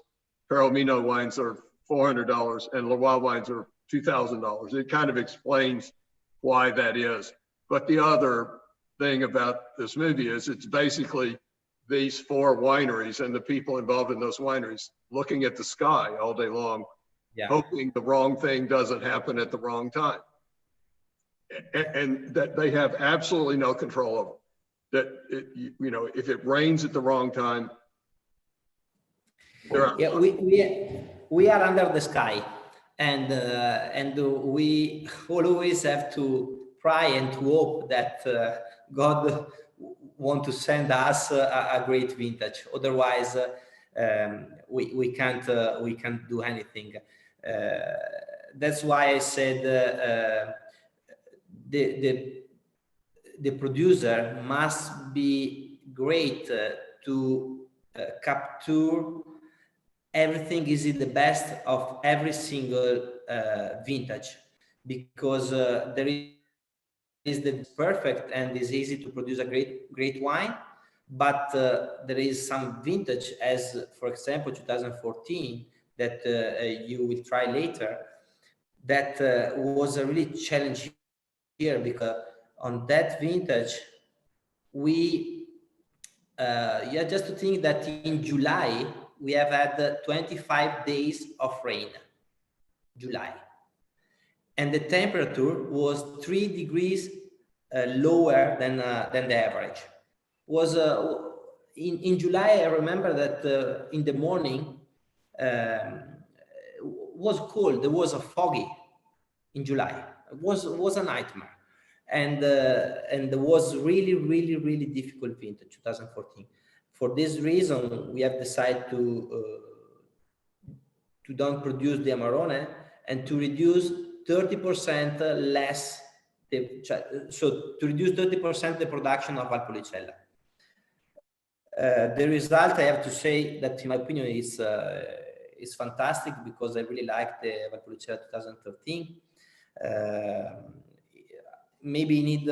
Perelmino wines are $400, and Loire wines are $2,000. It kind of explains why that is. But the other thing about this movie is it's basically these 4 wineries and the people involved in those wineries looking at the sky all day long, hoping the wrong thing doesn't happen at the wrong time. And that they have absolutely no control over. That, if it rains at the wrong time, we are under the sky, and we always have to pray and to hope that God want to send us a great vintage. Otherwise, we can't do anything. That's why I said the producer must be great to capture everything is in the best of every single vintage, because there is the perfect and is easy to produce a great wine, but there is some vintage, as for example 2014, that you will try later, that was a really challenging year, because on that vintage we just to think that in July we have had 25 days of rain, July, and the temperature was 3 degrees lower than the average. Was in July, I remember that in the morning was cold. There was a foggy in July. It was a nightmare, and there was really difficult vintage 2014. For this reason, we have decided to don't produce the Amarone and to reduce 30% less. So to reduce 30% the production of Valpolicella. The result, I have to say that in my opinion is fantastic, because I really like the Valpolicella 2013. Maybe need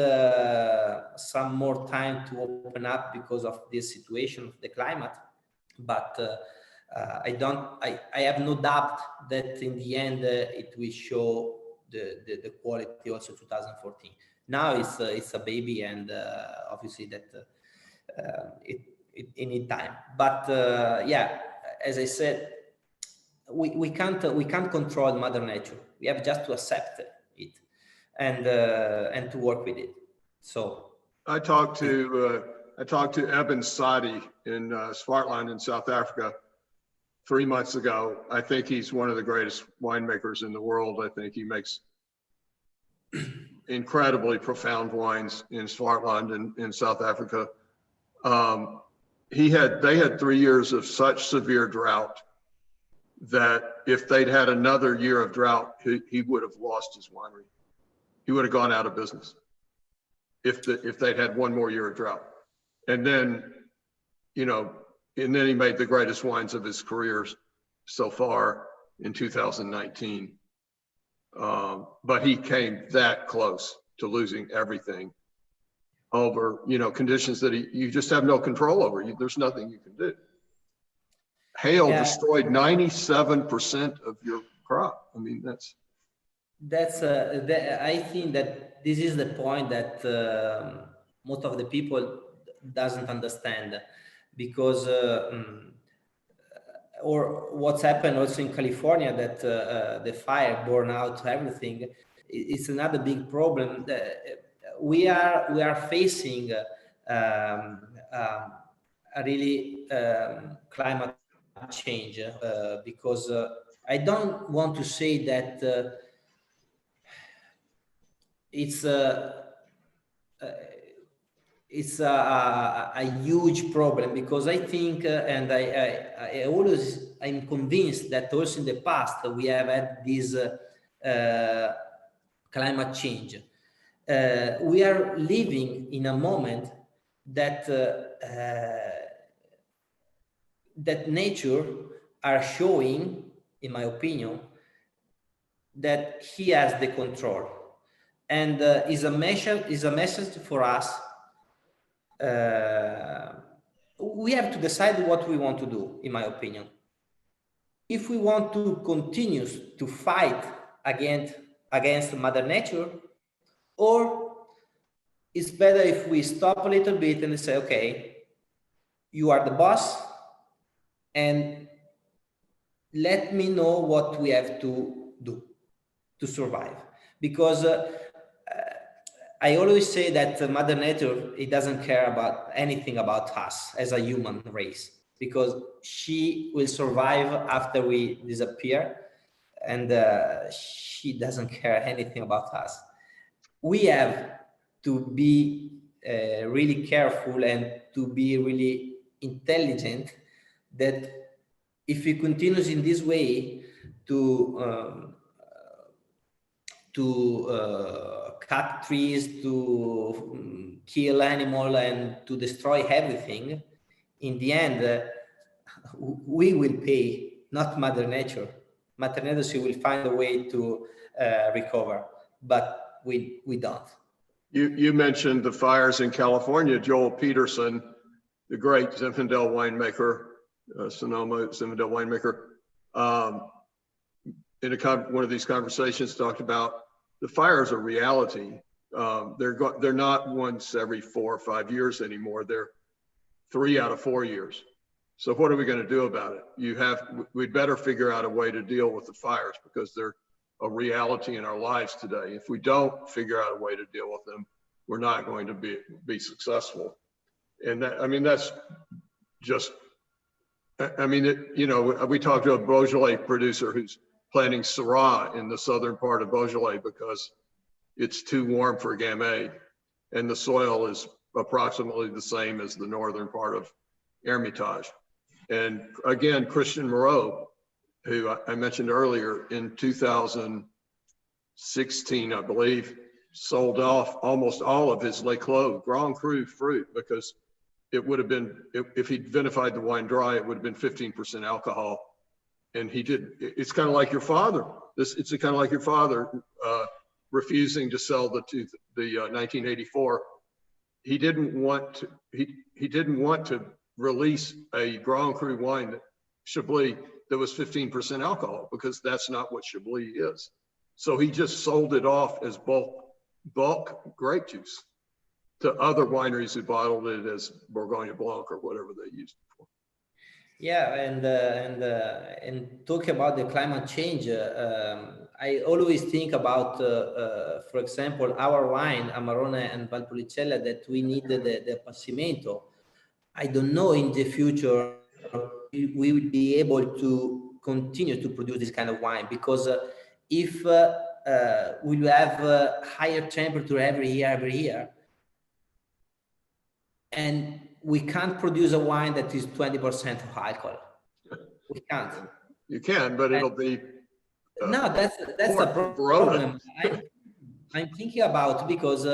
some more time to open up because of this situation of the climate, but I have no doubt that in the end it will show the quality also 2014. Now it's a baby, and obviously that it need time. But as I said, we can't control Mother Nature. We have just to accept it and to work with it. So I talked to Eben Sadi in Swartland in South Africa 3 months ago. I think he's one of the greatest winemakers in the world. I think he makes incredibly profound wines in Swartland in South Africa. They had 3 years of such severe drought that if they'd had another year of drought, he would have lost his winery. He would have gone out of business if they'd had 1 more year of drought. And then you know, and then he made the greatest wines of his career so far in 2019. But he came that close to losing everything over, you know, conditions that you just have no control over. There's nothing you can do. Hail destroyed 97% of your crop. I mean, I think that this is the point that most of the people doesn't understand, because or what's happened also in California, that the fire burn out everything. It's another big problem. We are facing a really climate change, because I don't want to say that it's a huge problem, because I think, and I'm convinced that also in the past we have had this climate change. We are living in a moment that that nature are showing, in my opinion, that he has the control, and is a message for us. We have to decide what we want to do, in my opinion. If we want to continue to fight against Mother Nature, or it's better if we stop a little bit and say, okay, you are the boss, and let me know what we have to do to survive. Because I always say that Mother Nature, it doesn't care about anything about us as a human race, because she will survive after we disappear, and she doesn't care anything about us. We have to be really careful and to be really intelligent, that if we continue in this way to cut trees, to kill animals, and to destroy everything, in the end, we will pay, not Mother Nature. Mother Nature will find a way to recover, but we don't. You mentioned the fires in California. Joel Peterson, the great Zinfandel winemaker, Sonoma Zinfandel winemaker, in one of these conversations talked about the fires are reality. They're not once every 4 or 5 years anymore. They're 3 out of 4 years. So what are we going to do about it? We'd better figure out a way to deal with the fires, because they're a reality in our lives today. If we don't figure out a way to deal with them, we're not going to be successful. And that, I mean, that's just, I mean, you know, we talked to a Beaujolais producer who's planting Syrah in the southern part of Beaujolais because it's too warm for Gamay, and the soil is approximately the same as the northern part of Hermitage. And again, Christian Moreau, who I mentioned earlier, in 2016, I believe, sold off almost all of his Les Clos Grand Cru fruit, because it would have been, if he'd vinified the wine dry, it would have been 15% alcohol. And he did. It's kind of like your father. It's kind of like your father refusing to sell the 1984. He didn't want to. He didn't want to release a Grand Cru wine, Chablis, that was 15% alcohol, because that's not what Chablis is. So he just sold it off as bulk grape juice to other wineries who bottled it as Bourgogne Blanc or whatever they used it for. Yeah, and talk about the climate change. I always think about, for example, our wine, Amarone and Valpolicella, that we need the appassimento. I don't know in the future we will be able to continue to produce this kind of wine, because if we will have higher temperature every year, and we can't produce a wine that is 20% of alcohol. We can't. You can, but it'll be. No, that's a problem. I'm thinking about, because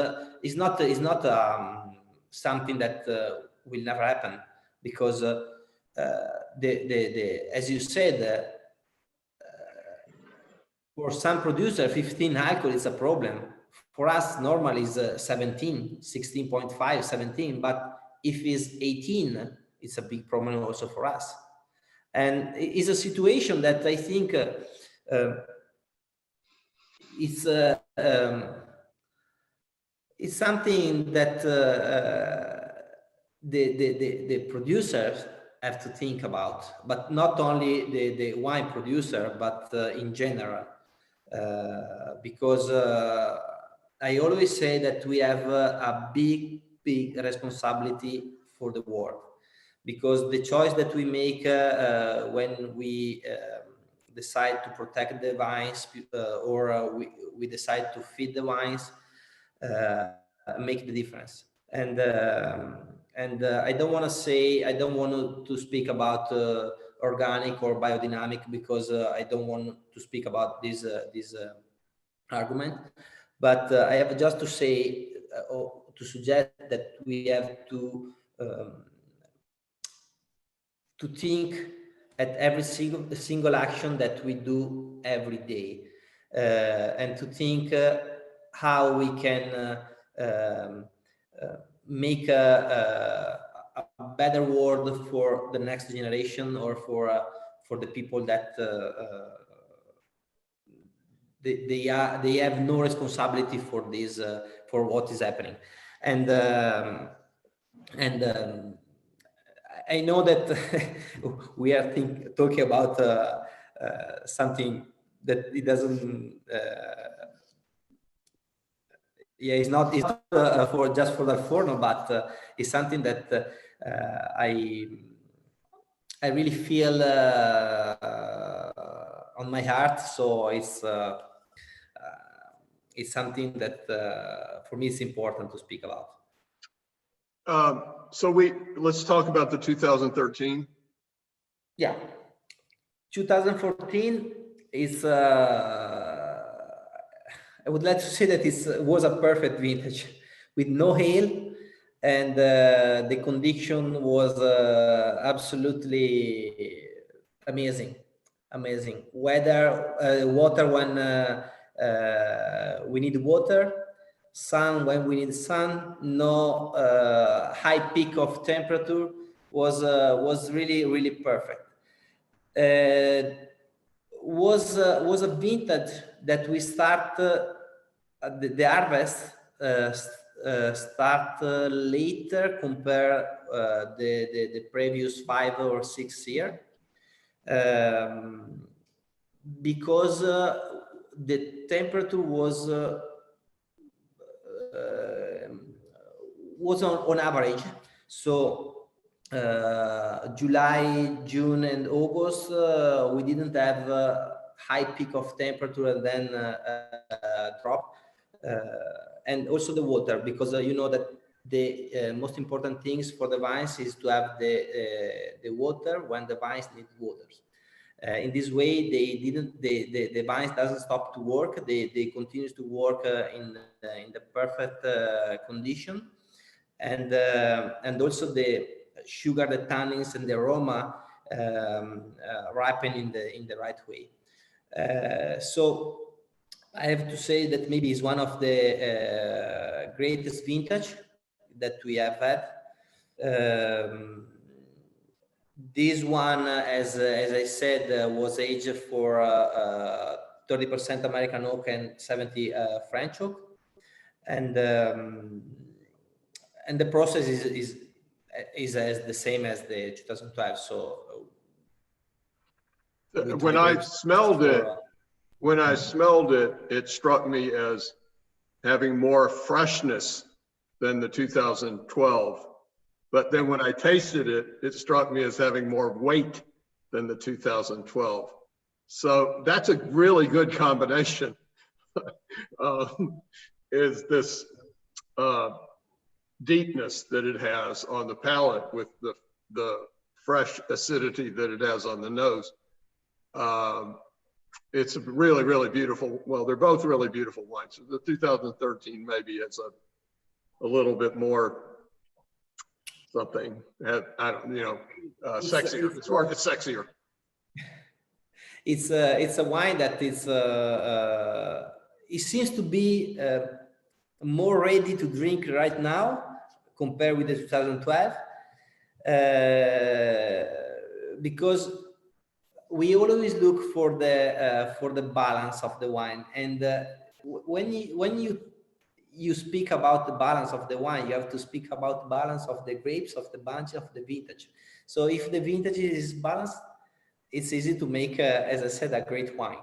it's not something that will never happen. because as you said, for some producer, 15 alcohol is a problem. For us, normal is 17, 16.5, 17. But if it's 18, it's a big problem also for us. And it's a situation that I think it's something that the producers have to think about, but not only the wine producer, but in general. Because I always say that we have a big responsibility for the world, because the choice that we make when we decide to protect the vines or we decide to feed the vines make the difference. And I don't want to speak about organic or biodynamic, because I don't want to speak about this argument. But I have just to say, or to suggest that we have to think at every single action that we do every day, and to think how we can make a better world for the next generation, or for the people that they have no responsibility for this, for what is happening. And I know that we are talking about something that it doesn't. It's not for just for Dal Forno, but it's something that I really feel on my heart. So it's something that for me is important to speak about. So let's talk about the 2013. Yeah, 2014 is. I would like to say that it was a perfect vintage with no hail, and the condition was absolutely amazing. Weather, water when we need water, sun when we need sun. No high peak of temperature. Was really perfect. Was a vintage that we start the harvest start later compared the previous 5 or 6 years, because the temperature was on average. So July, June, and August, we didn't have a high peak of temperature and then drop. And also the water, because you know that the most important things for the vines is to have the water when the vines need waters. In this way, the vines doesn't stop to work. They continue to work in the perfect condition, and also the sugar, the tannins, and the aroma ripen in the right way. So I have to say that maybe it's one of the greatest vintage that we have had. This one, as I said, was aged for 30% American oak and 70 French oak, and the process is as the same as the 2012. So when I smelled it, it struck me as having more freshness than the 2012. But then when I tasted it, it struck me as having more weight than the 2012. So that's a really good combination. Is this deepness that it has on the palate with the fresh acidity that it has on the nose. It's really, really beautiful. Well, they're both really beautiful wines. The 2013 maybe it's a little bit more something. I don't, sexier. It's more, it's sexier. It's a wine that is it seems to be more ready to drink right now compared with the 2012 because we always look for the balance of the wine, and when you speak about the balance of the wine, you have to speak about the balance of the grapes, of the bunch, of the vintage. So if the vintage is balanced, it's easy to make, as I said, a great wine.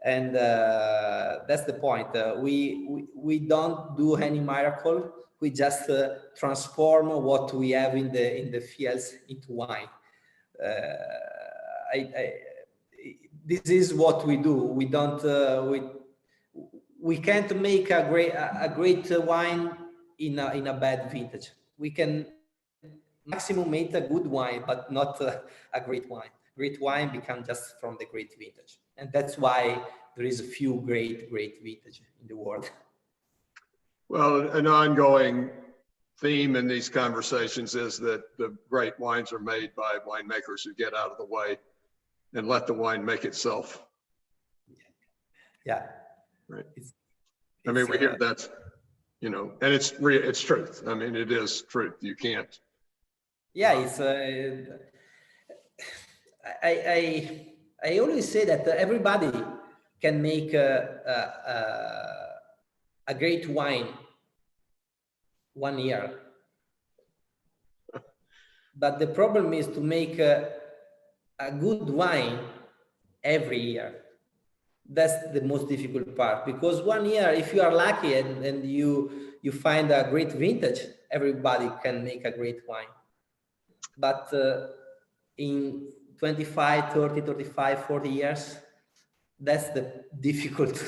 And that's the point. We don't do any miracle. We just transform what we have in the fields into wine. This is what we do. We don't. We can't make a great wine in a bad vintage. We can maximum make a good wine, but not a great wine. Great wine becomes just from the great vintage, and that's why there is a few great vintage in the world. Well, an ongoing theme in these conversations is that the great wines are made by winemakers who get out of the way and let the wine make itself. Yeah. Right. I mean, we hear that's, and it's truth. I mean, it is truth. You can't. Yeah, it's. I always say that everybody can make a great wine 1 year, but the problem is to make a good wine every year. That's the most difficult part, because 1 year, if you are lucky and you find a great vintage, everybody can make a great wine. But in 25, 30, 35, 40 years, that's the difficult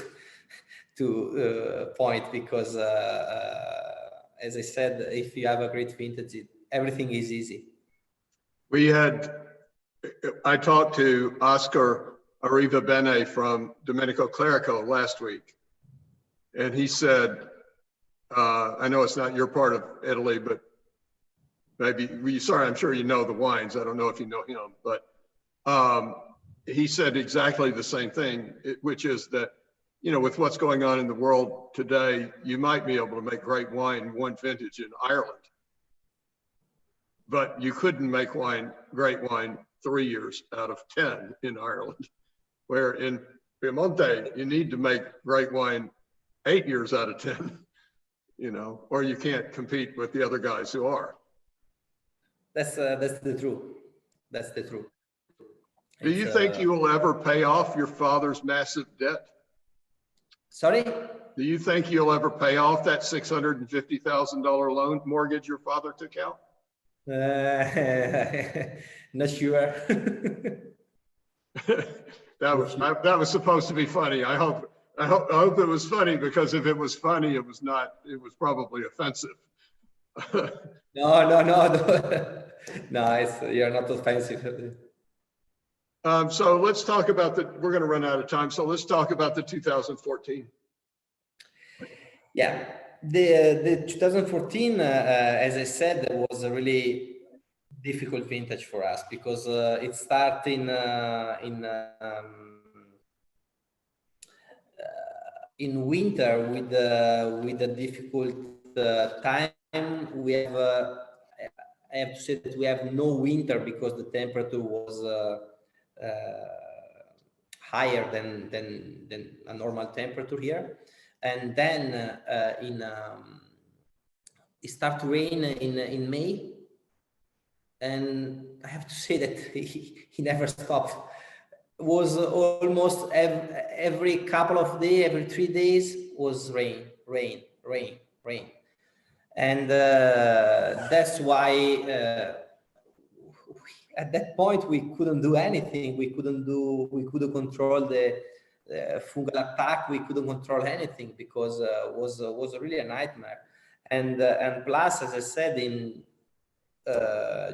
to point, because as I said, if you have a great vintage, everything is easy. I talked to Oscar Arrivabene from Domenico Clerico last week, and he said, I know it's not your part of Italy, but I'm sure you know the wines. I don't know if you know him, but he said exactly the same thing, which is that, with what's going on in the world today, you might be able to make great wine one vintage in Ireland, but you couldn't make great wine 3 years out of 10 in Ireland, where in Piemonte, you need to make great wine 8 years out of 10, or you can't compete with the other guys who are. That's the truth. That's the truth. Do you think you will ever pay off your father's massive debt? Sorry? Do you think you'll ever pay off that $650,000 loan mortgage your father took out? Not sure. That was supposed to be funny. I hope it was funny, because if it was funny, it was not. It was probably offensive. No. No, you're not offensive. So let's talk about we're going to run out of time. So let's talk about the 2014. Yeah, the 2014, as I said, was a really difficult vintage for us, because it started in winter with a difficult time. We have I have to say that we have no winter, because the temperature was higher than a normal temperature here, and then it started to rain in May, and I have to say that he never stopped. It was almost every couple of days, every 3 days was rain, and that's why. At that point, we couldn't do anything. We couldn't control the fungal attack. We couldn't control anything, because it was really a nightmare. And plus, as I said, in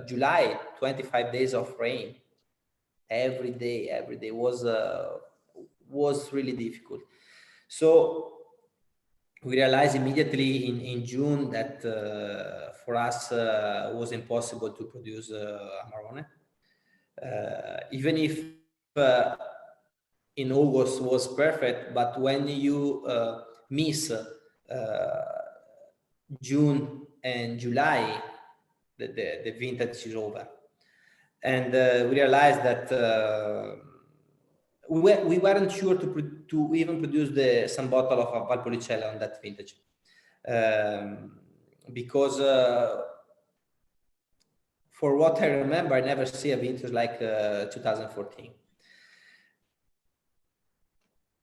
July, 25 days of rain every day was really difficult. So we realized immediately in June that for us it was impossible to produce Amarone. Even if in August was perfect, but when you miss June and July, the vintage is over. And we realized that we weren't sure to even produce some bottle of Valpolicella on that vintage. Because for what I remember, I never see a vintage like 2014.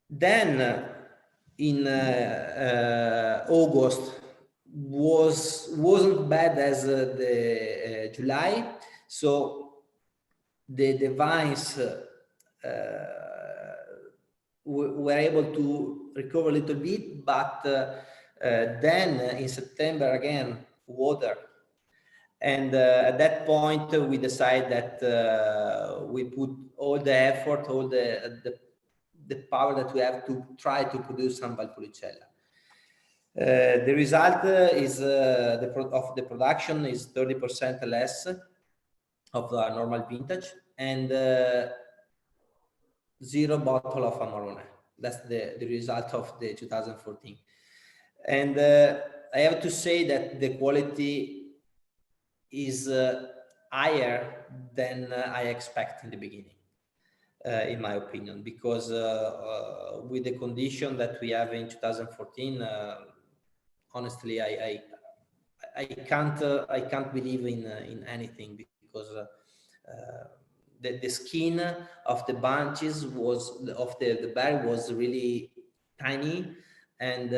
Then in August wasn't bad as the July, so the vines were able to recover a little bit, but then in September again, water. And at that point, we decided that we put all the effort, all the power that we have to try to produce some Valpolicella. The result is of the production is 30% less of the normal vintage, and 0 bottle of Amarone. That's the result of the 2014. And I have to say that the quality is higher than I expect in the beginning. In my opinion, because with the condition that we have in 2014, honestly, I can't believe in anything, because the skin of the bunches of the berry was really tiny, and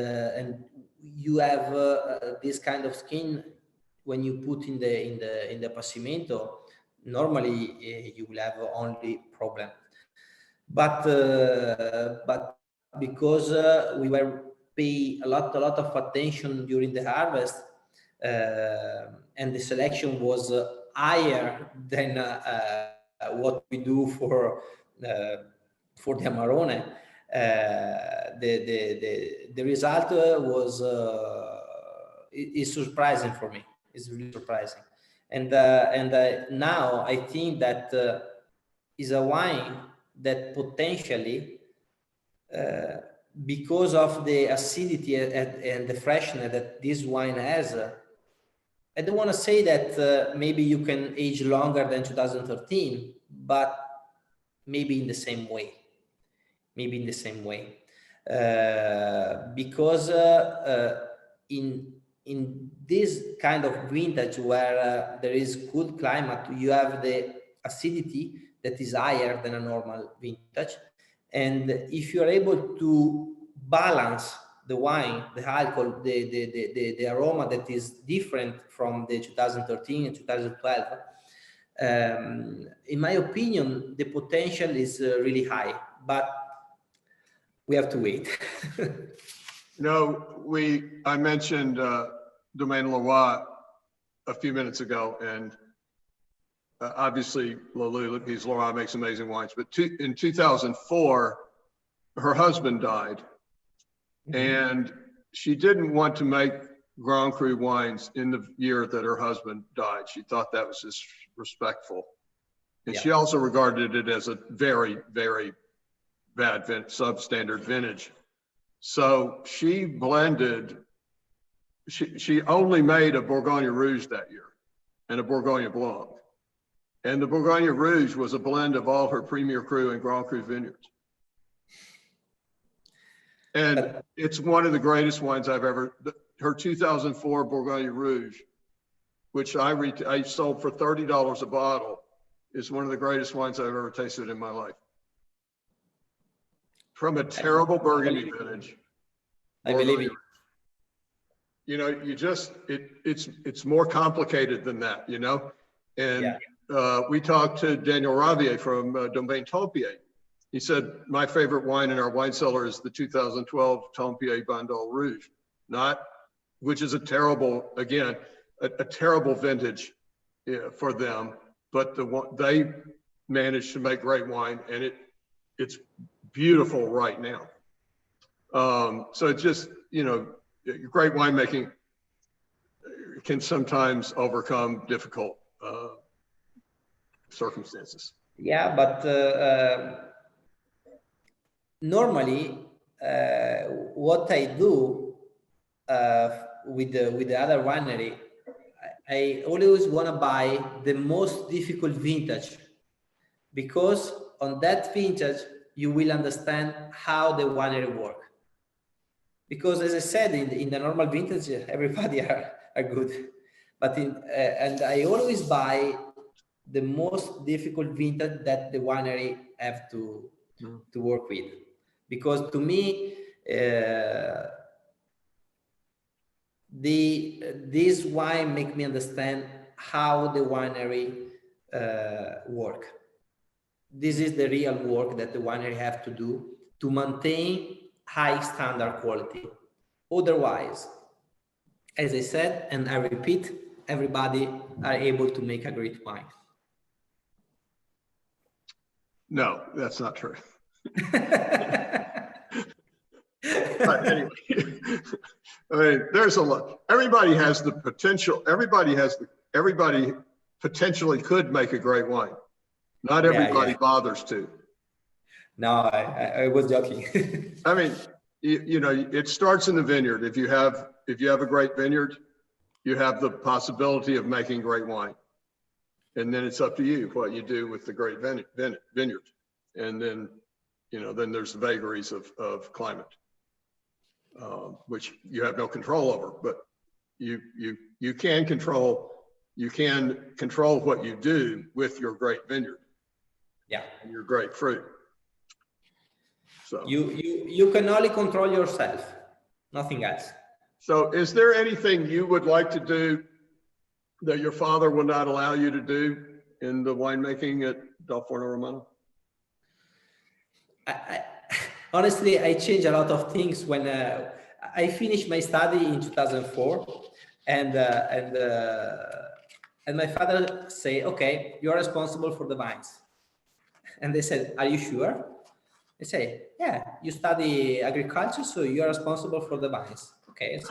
you have this kind of skin when you put in the passimento. Normally, you will have only problem. But because we were pay a lot of attention during the harvest, and the selection was higher than what we do for the Amarone, the result was is surprising for me. It's really surprising, and now I think that is a wine that potentially, because of the acidity and the freshness that this wine has, I don't want to say that maybe you can age longer than 2013, but maybe in the same way. Maybe in the same way. Because in this kind of vintage where there is good climate, you have the acidity that is higher than a normal vintage. And if you're able to balance the wine, the alcohol, the aroma that is different from the 2013 and 2012, in my opinion, the potential is really high, but we have to wait. I mentioned Domaine Leroy a few minutes ago, and obviously Louise Leroy makes amazing wines, but in 2004, her husband died, and she didn't want to make Grand Cru wines in the year that her husband died. She thought that was disrespectful. And she also regarded it as a very, very bad substandard vintage. So she blended, she only made a Bourgogne Rouge that year and a Bourgogne Blanc. And the Bourgogne Rouge was a blend of all her Premier Cru and Grand Cru vineyards. And it's one of the greatest wines I've ever, her 2004 Bourgogne Rouge, which I sold for $30 a bottle, is one of the greatest wines I've ever tasted in my life. From a terrible Burgundy vintage. I believe it. You know, it's more complicated than that, you know? And we talked to Daniel Ravier from Domaine Tempier. He said, my favorite wine in our wine cellar is the 2012 Tempier Bandol Rouge, which is a terrible, again, a terrible vintage for them, but they managed to make great wine, and it's beautiful right now. So it's just, you know, great winemaking can sometimes overcome difficult circumstances. Yeah, but normally what I do with the other winery, I always want to buy the most difficult vintage, because on that vintage you will understand how the winery work. Because as I said, in the normal vintage, everybody are good, but and I always buy the most difficult vintage that the winery have to work with, because to me this wine make me understand how the winery work. This is the real work that the winery have to do to maintain high standard quality. Otherwise, as I said, and I repeat, everybody are able to make a great wine. No, that's not true. But anyway, I mean, there's a lot. Everybody has the potential. Everybody potentially could make a great wine. Not everybody bothers to. No, I was joking. I mean, you know, it starts in the vineyard. If you have a great vineyard, you have the possibility of making great wine. And then it's up to you what you do with the great vineyard. And then, you know, then there's the vagaries of climate, which you have no control over. But you can control what you do with your great vineyard. Yeah. And your great fruit. So you can only control yourself, nothing else. So is there anything you would like to do that your father would not allow you to do in the winemaking at Dal Forno Romano? Honestly, I changed a lot of things when I finished my study in 2004, and my father said, "Okay, you're responsible for the vines." And they said, "Are you sure?" I say, "Yeah, you study agriculture, so you're responsible for the vines." Okay.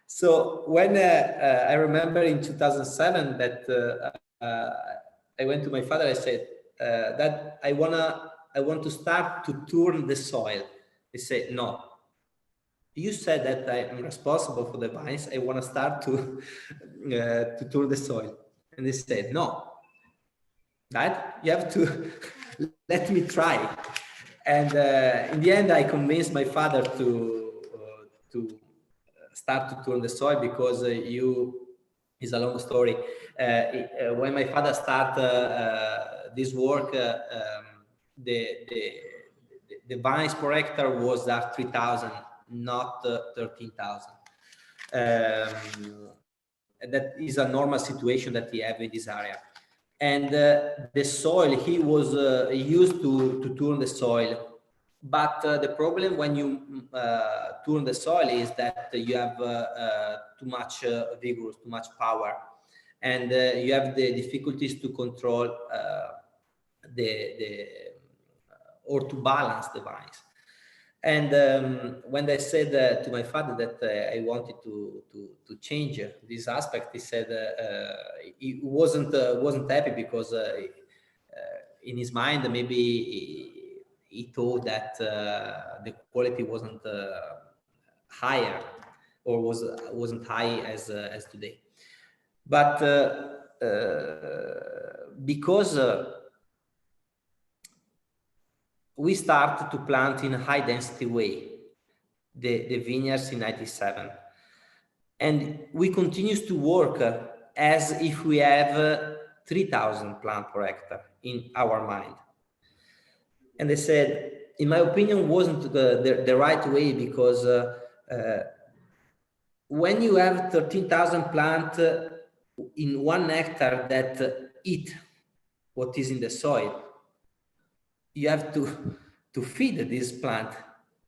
So when I remember in 2007 that I went to my father, I said that I want to start to turn the soil. He said, "No, you said that I am responsible for the vines. I want to start to turn the soil." And they said, "No, Dad, you have to let me try." And in the end, I convinced my father to start to turn the soil, because it's a long story. When my father started this work, the vines per hectare was at 3,000, not 13,000. That is a normal situation that we have in this area. And the soil, he was used to turn the soil. But the problem when you turn the soil is that you have too much vigor, too much power. And you have the difficulties to control or to balance the vines. And when I said to my father that I wanted to change this aspect, he said he wasn't happy, because in his mind maybe he thought that the quality wasn't higher, or wasn't high as today. But because we started to plant in a high density way the vineyards in 97, and we continue to work as if we have 3,000 plants per hectare in our mind. And they said, in my opinion, wasn't the right way, because when you have 13,000 plants in 1 hectare that eat what is in the soil, you have to feed this plant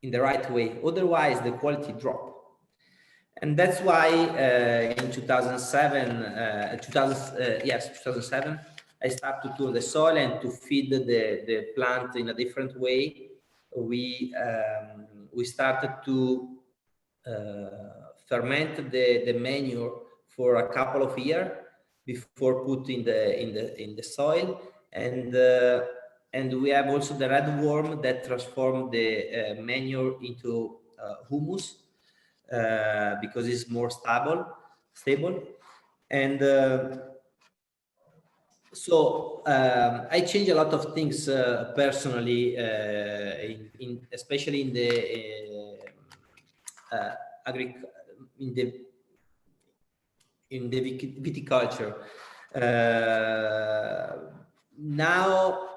in the right way. Otherwise, the quality drop. And that's why in 2007, I started to turn the soil and to feed the plant in a different way. We started to ferment the manure for a couple of years before put in the soil, and we have also the red worm that transform the manure into humus because it's more stable, and so I change a lot of things personally, especially in the viticulture. Now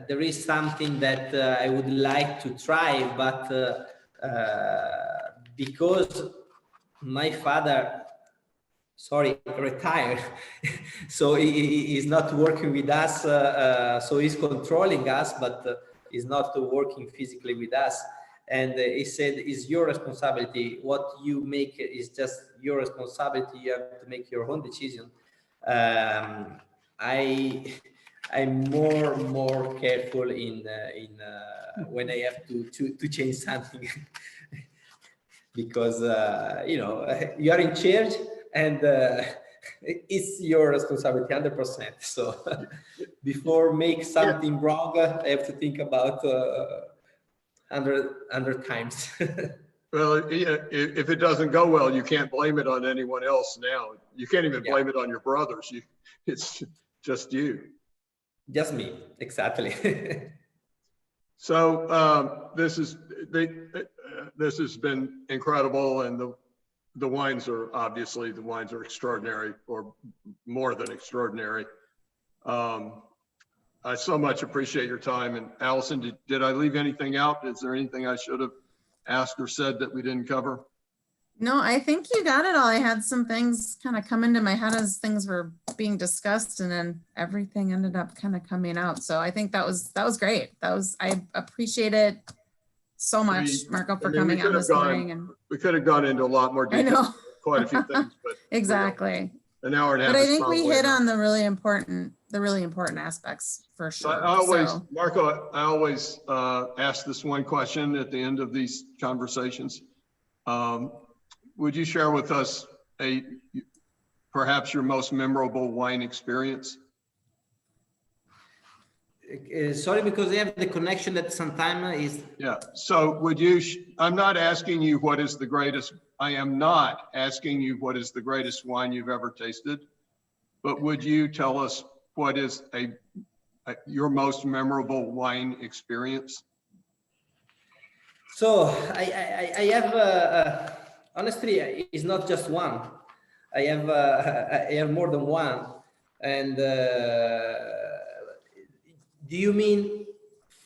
there is something that I would like to try, but because my father, retired, so he is not working with us, so he's controlling us, but he's not working physically with us. And he said, it's your responsibility. What you make is just your responsibility. You have to make your own decision. I'm more careful in when I have to change something because you are in charge, and it's your responsibility 100%. So before make something wrong, I have to think about 100 times. Well, if it doesn't go well, you can't blame it on anyone else now. You can't even blame it on your brothers. It's just you. Just me, exactly. So this has been incredible, and the wines are extraordinary, or more than extraordinary. I so much appreciate your time. And Allison, did I leave anything out? Is there anything I should have asked or said that we didn't cover? No, I think you got it all. I had some things kind of come into my head as things were being discussed, and then everything ended up kind of coming out. So I think that was great. I appreciate it so much, Marco, for coming on this morning. And we could have gone into a lot more detail. I know. Quite a few things, but exactly. An hour and a half. But I think we hit on the really important aspects for sure. Marco, I always ask this one question at the end of these conversations. Would you share with us perhaps your most memorable wine experience? Sorry, because I have the connection that sometimes is. Yeah. So I'm not asking you what is the greatest. I am not asking you what is the greatest wine you've ever tasted, but would you tell us what is your most memorable wine experience? So I have honestly, it's not just one. I have more than one. And do you mean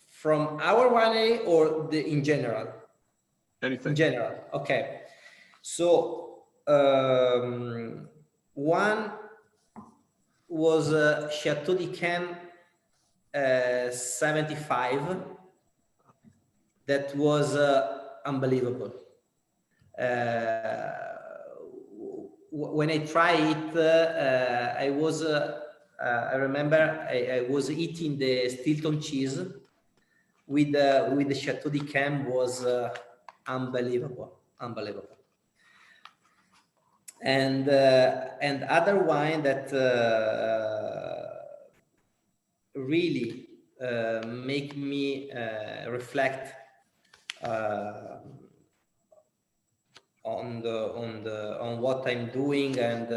from our winery or in general? Anything. In general, okay. So one was Chateau d'Yquem 75. That was unbelievable. When I tried it, I remember I was eating the Stilton cheese with the Chateau d'Yquem. Was unbelievable. And other wine that really make me reflect on what I'm doing, and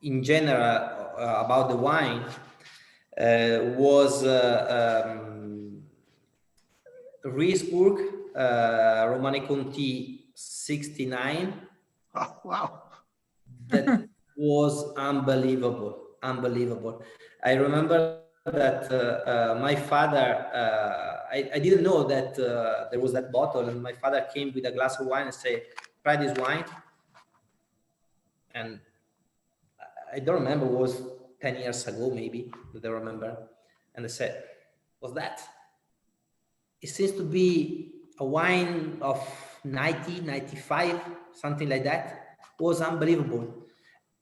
in general about the wine was Riesburg Romane Conti 69. Oh, wow. That was unbelievable. I remember that my father, I didn't know that there was that bottle, and my father came with a glass of wine and said, try this wine. And I don't remember, it was 10 years ago maybe that I remember. And I said, what's that? It seems to be a wine of 90, 95, something like that. It was unbelievable.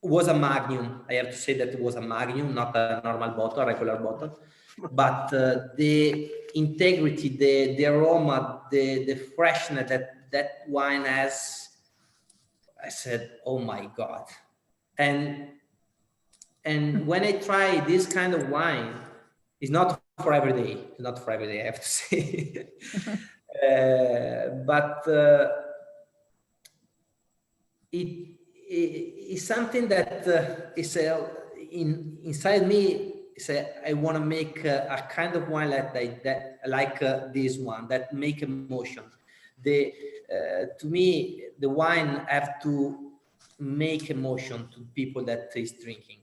It was a Magnum. I have to say that it was a Magnum, not a normal bottle, a regular bottle. But the integrity, the aroma, the freshness that wine has, I said, oh my God. And when I try this kind of wine, it's not for every day. It's not for every day, I have to say. But it's something that is inside me. I want to make a kind of wine like this one that make emotion. To me, the wine have to make emotion to people that is drinking.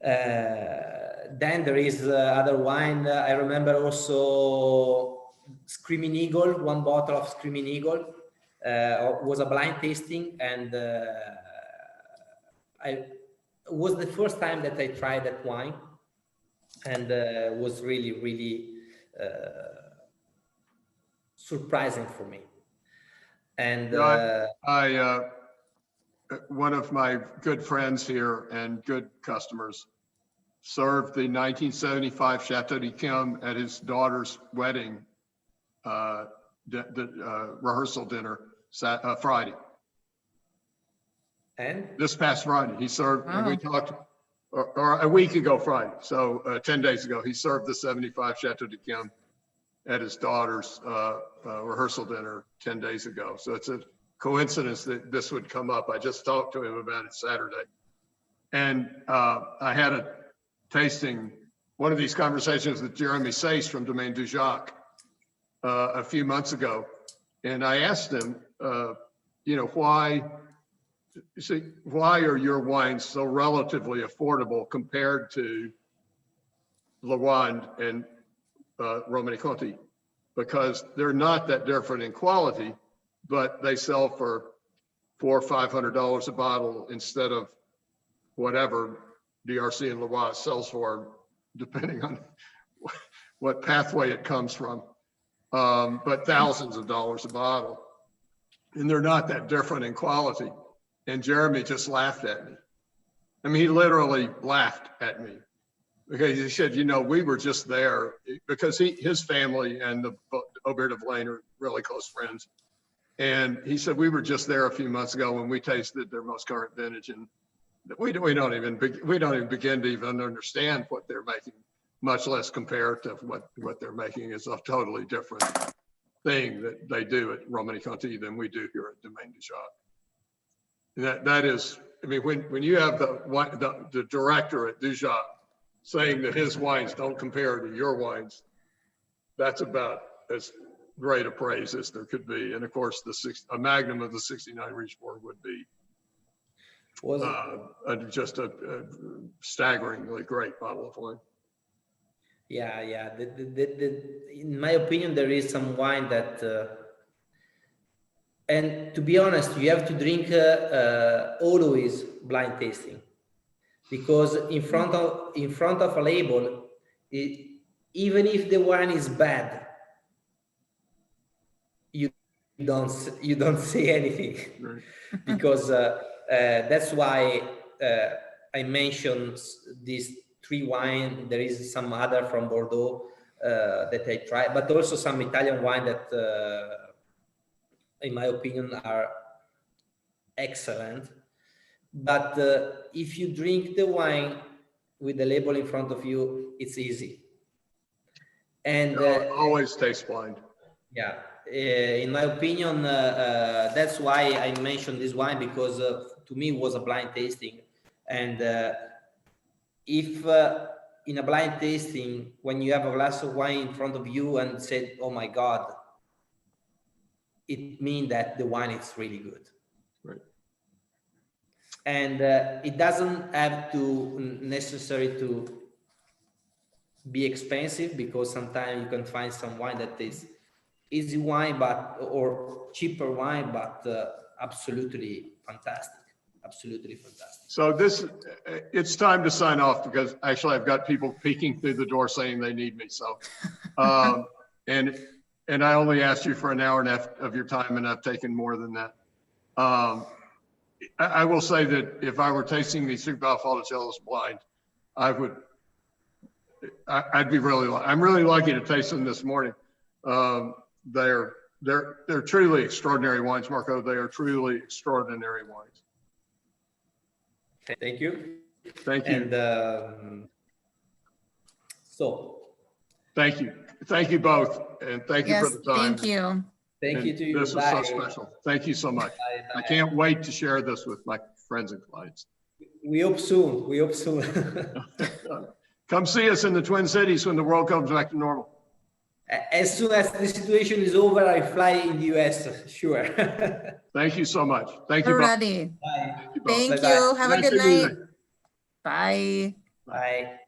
Then there is other wine. I remember also Screaming Eagle. One bottle of Screaming Eagle was a blind tasting, and it was the first time that I tried that wine, and was really, really surprising for me. And one of my good friends here and good customers served the 1975 Chateau d'Yquem at his daughter's wedding, rehearsal dinner, Friday. And this past Friday, he served, and we talked, or a week ago Friday, so 10 days ago, he served the 75 Chateau d'Yquem at his daughter's rehearsal dinner 10 days ago. So it's a coincidence that this would come up. I just talked to him about it Saturday. And I had a tasting, one of these conversations with Jeremy Sace from Domaine du Jacques a few months ago. And I asked him, why are your wines so relatively affordable compared to Lavande and Romanée-Conti? Because they're not that different in quality, but they sell for $400 or $500 a bottle instead of whatever DRC and Loire sells for, depending on what pathway it comes from, but thousands of dollars a bottle. And they're not that different in quality. And Jeremy just laughed at me. I mean, he literally laughed at me because he said, we were just there because his family and the Aubert de Vlaine are really close friends. And he said, we were just there a few months ago when we tasted their most current vintage, and we don't even begin to even understand what they're making, much less compare to what they're making. Is a totally different thing that they do at Romanée-Conti than we do here at Domaine du Jacques. That is, I mean, when you have the director at du Jacques saying that his wines don't compare to your wines, that's about as great a praise as there could be. And of course, a magnum of the 69 Richebourg would be just a staggeringly great bottle of wine. Yeah. In my opinion, there is some wine that, and to be honest, you have to drink always blind tasting, because in front of a label, even if the wine is bad, you don't say anything, right? Because that's why I mentioned these 3 wine. There is some other from Bordeaux that I tried, but also some Italian wine that, in my opinion, are excellent. But if you drink the wine with the label in front of you, it's easy. And always taste blind. Yeah. In my opinion, that's why I mentioned this wine, because to me it was a blind tasting. And if in a blind tasting, when you have a glass of wine in front of you and said, oh my God, it means that the wine is really good. Right. And it doesn't have to necessarily to be expensive, because sometimes you can find some wine that is easy wine, or cheaper wine, but absolutely fantastic. So it's time to sign off, because actually I've got people peeking through the door saying they need me. So, and I only asked you for an hour and a half of your time, and I've taken more than that. I will say that if I were tasting these 3 Valpolicellas blind, I would I'm really lucky to taste them this morning. They're truly extraordinary wines, Marco. They are truly extraordinary wines. Thank you. Thank you. And so. Thank you. Thank you both. And thank you for the time. Thank you. Thank you to you. This was so special. Thank you so much. Bye. I can't wait to share this with my friends and clients. We hope soon. We hope soon. Come see us in the Twin Cities when the world comes back to normal. As soon as the situation is over, I fly in the US, sure. Thank you so much. Thank you. We're ready. Bye. Thank Bye-bye. you. Have a good night. Evening. Bye. Bye.